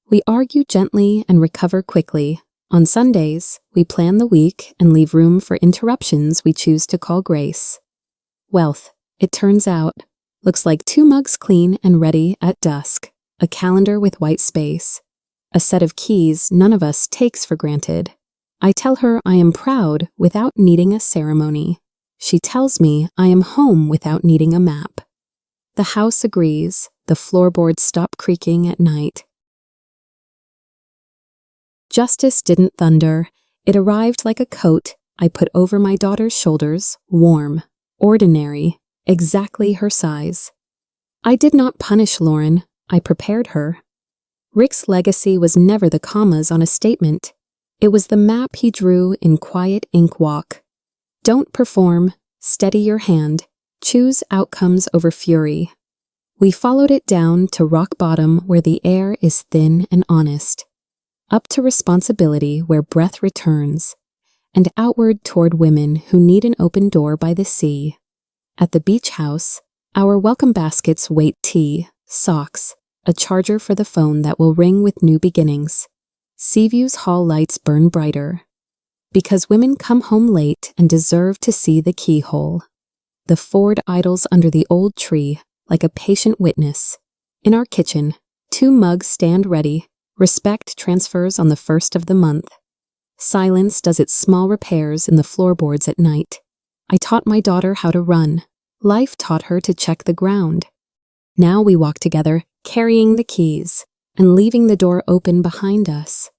Speaker 1: We argue gently and recover quickly. On Sundays, we plan the week and leave room for interruptions we choose to call grace. Wealth, it turns out, looks like 2 mugs clean and ready at dusk, a calendar with white space, a set of keys none of us takes for granted. I tell her I am proud without needing a ceremony. She tells me I am home without needing a map. The house agrees. The floorboards stop creaking at night. Justice didn't thunder. It arrived like a coat I put over my daughter's shoulders, warm, ordinary, exactly her size. I did not punish Lauren. I prepared her. Rick's legacy was never the commas on a statement. It was the map he drew in quiet ink walk. Don't perform, steady your hand, choose outcomes over fury. We followed it down to rock bottom where the air is thin and honest, up to responsibility where breath returns, and outward toward women who need an open door by the sea. At the beach house, our welcome baskets wait tea, socks, a charger for the phone that will ring with new beginnings. Seaview's hall lights burn brighter. Because women come home late and deserve to see the keyhole. The Ford idles under the old tree like a patient witness. In our kitchen, 2 mugs stand ready. Respect transfers on the first of the month. Silence does its small repairs in the floorboards at night. I taught my daughter how to run. Life taught her to check the ground. Now we walk together, carrying the keys and leaving the door open behind us.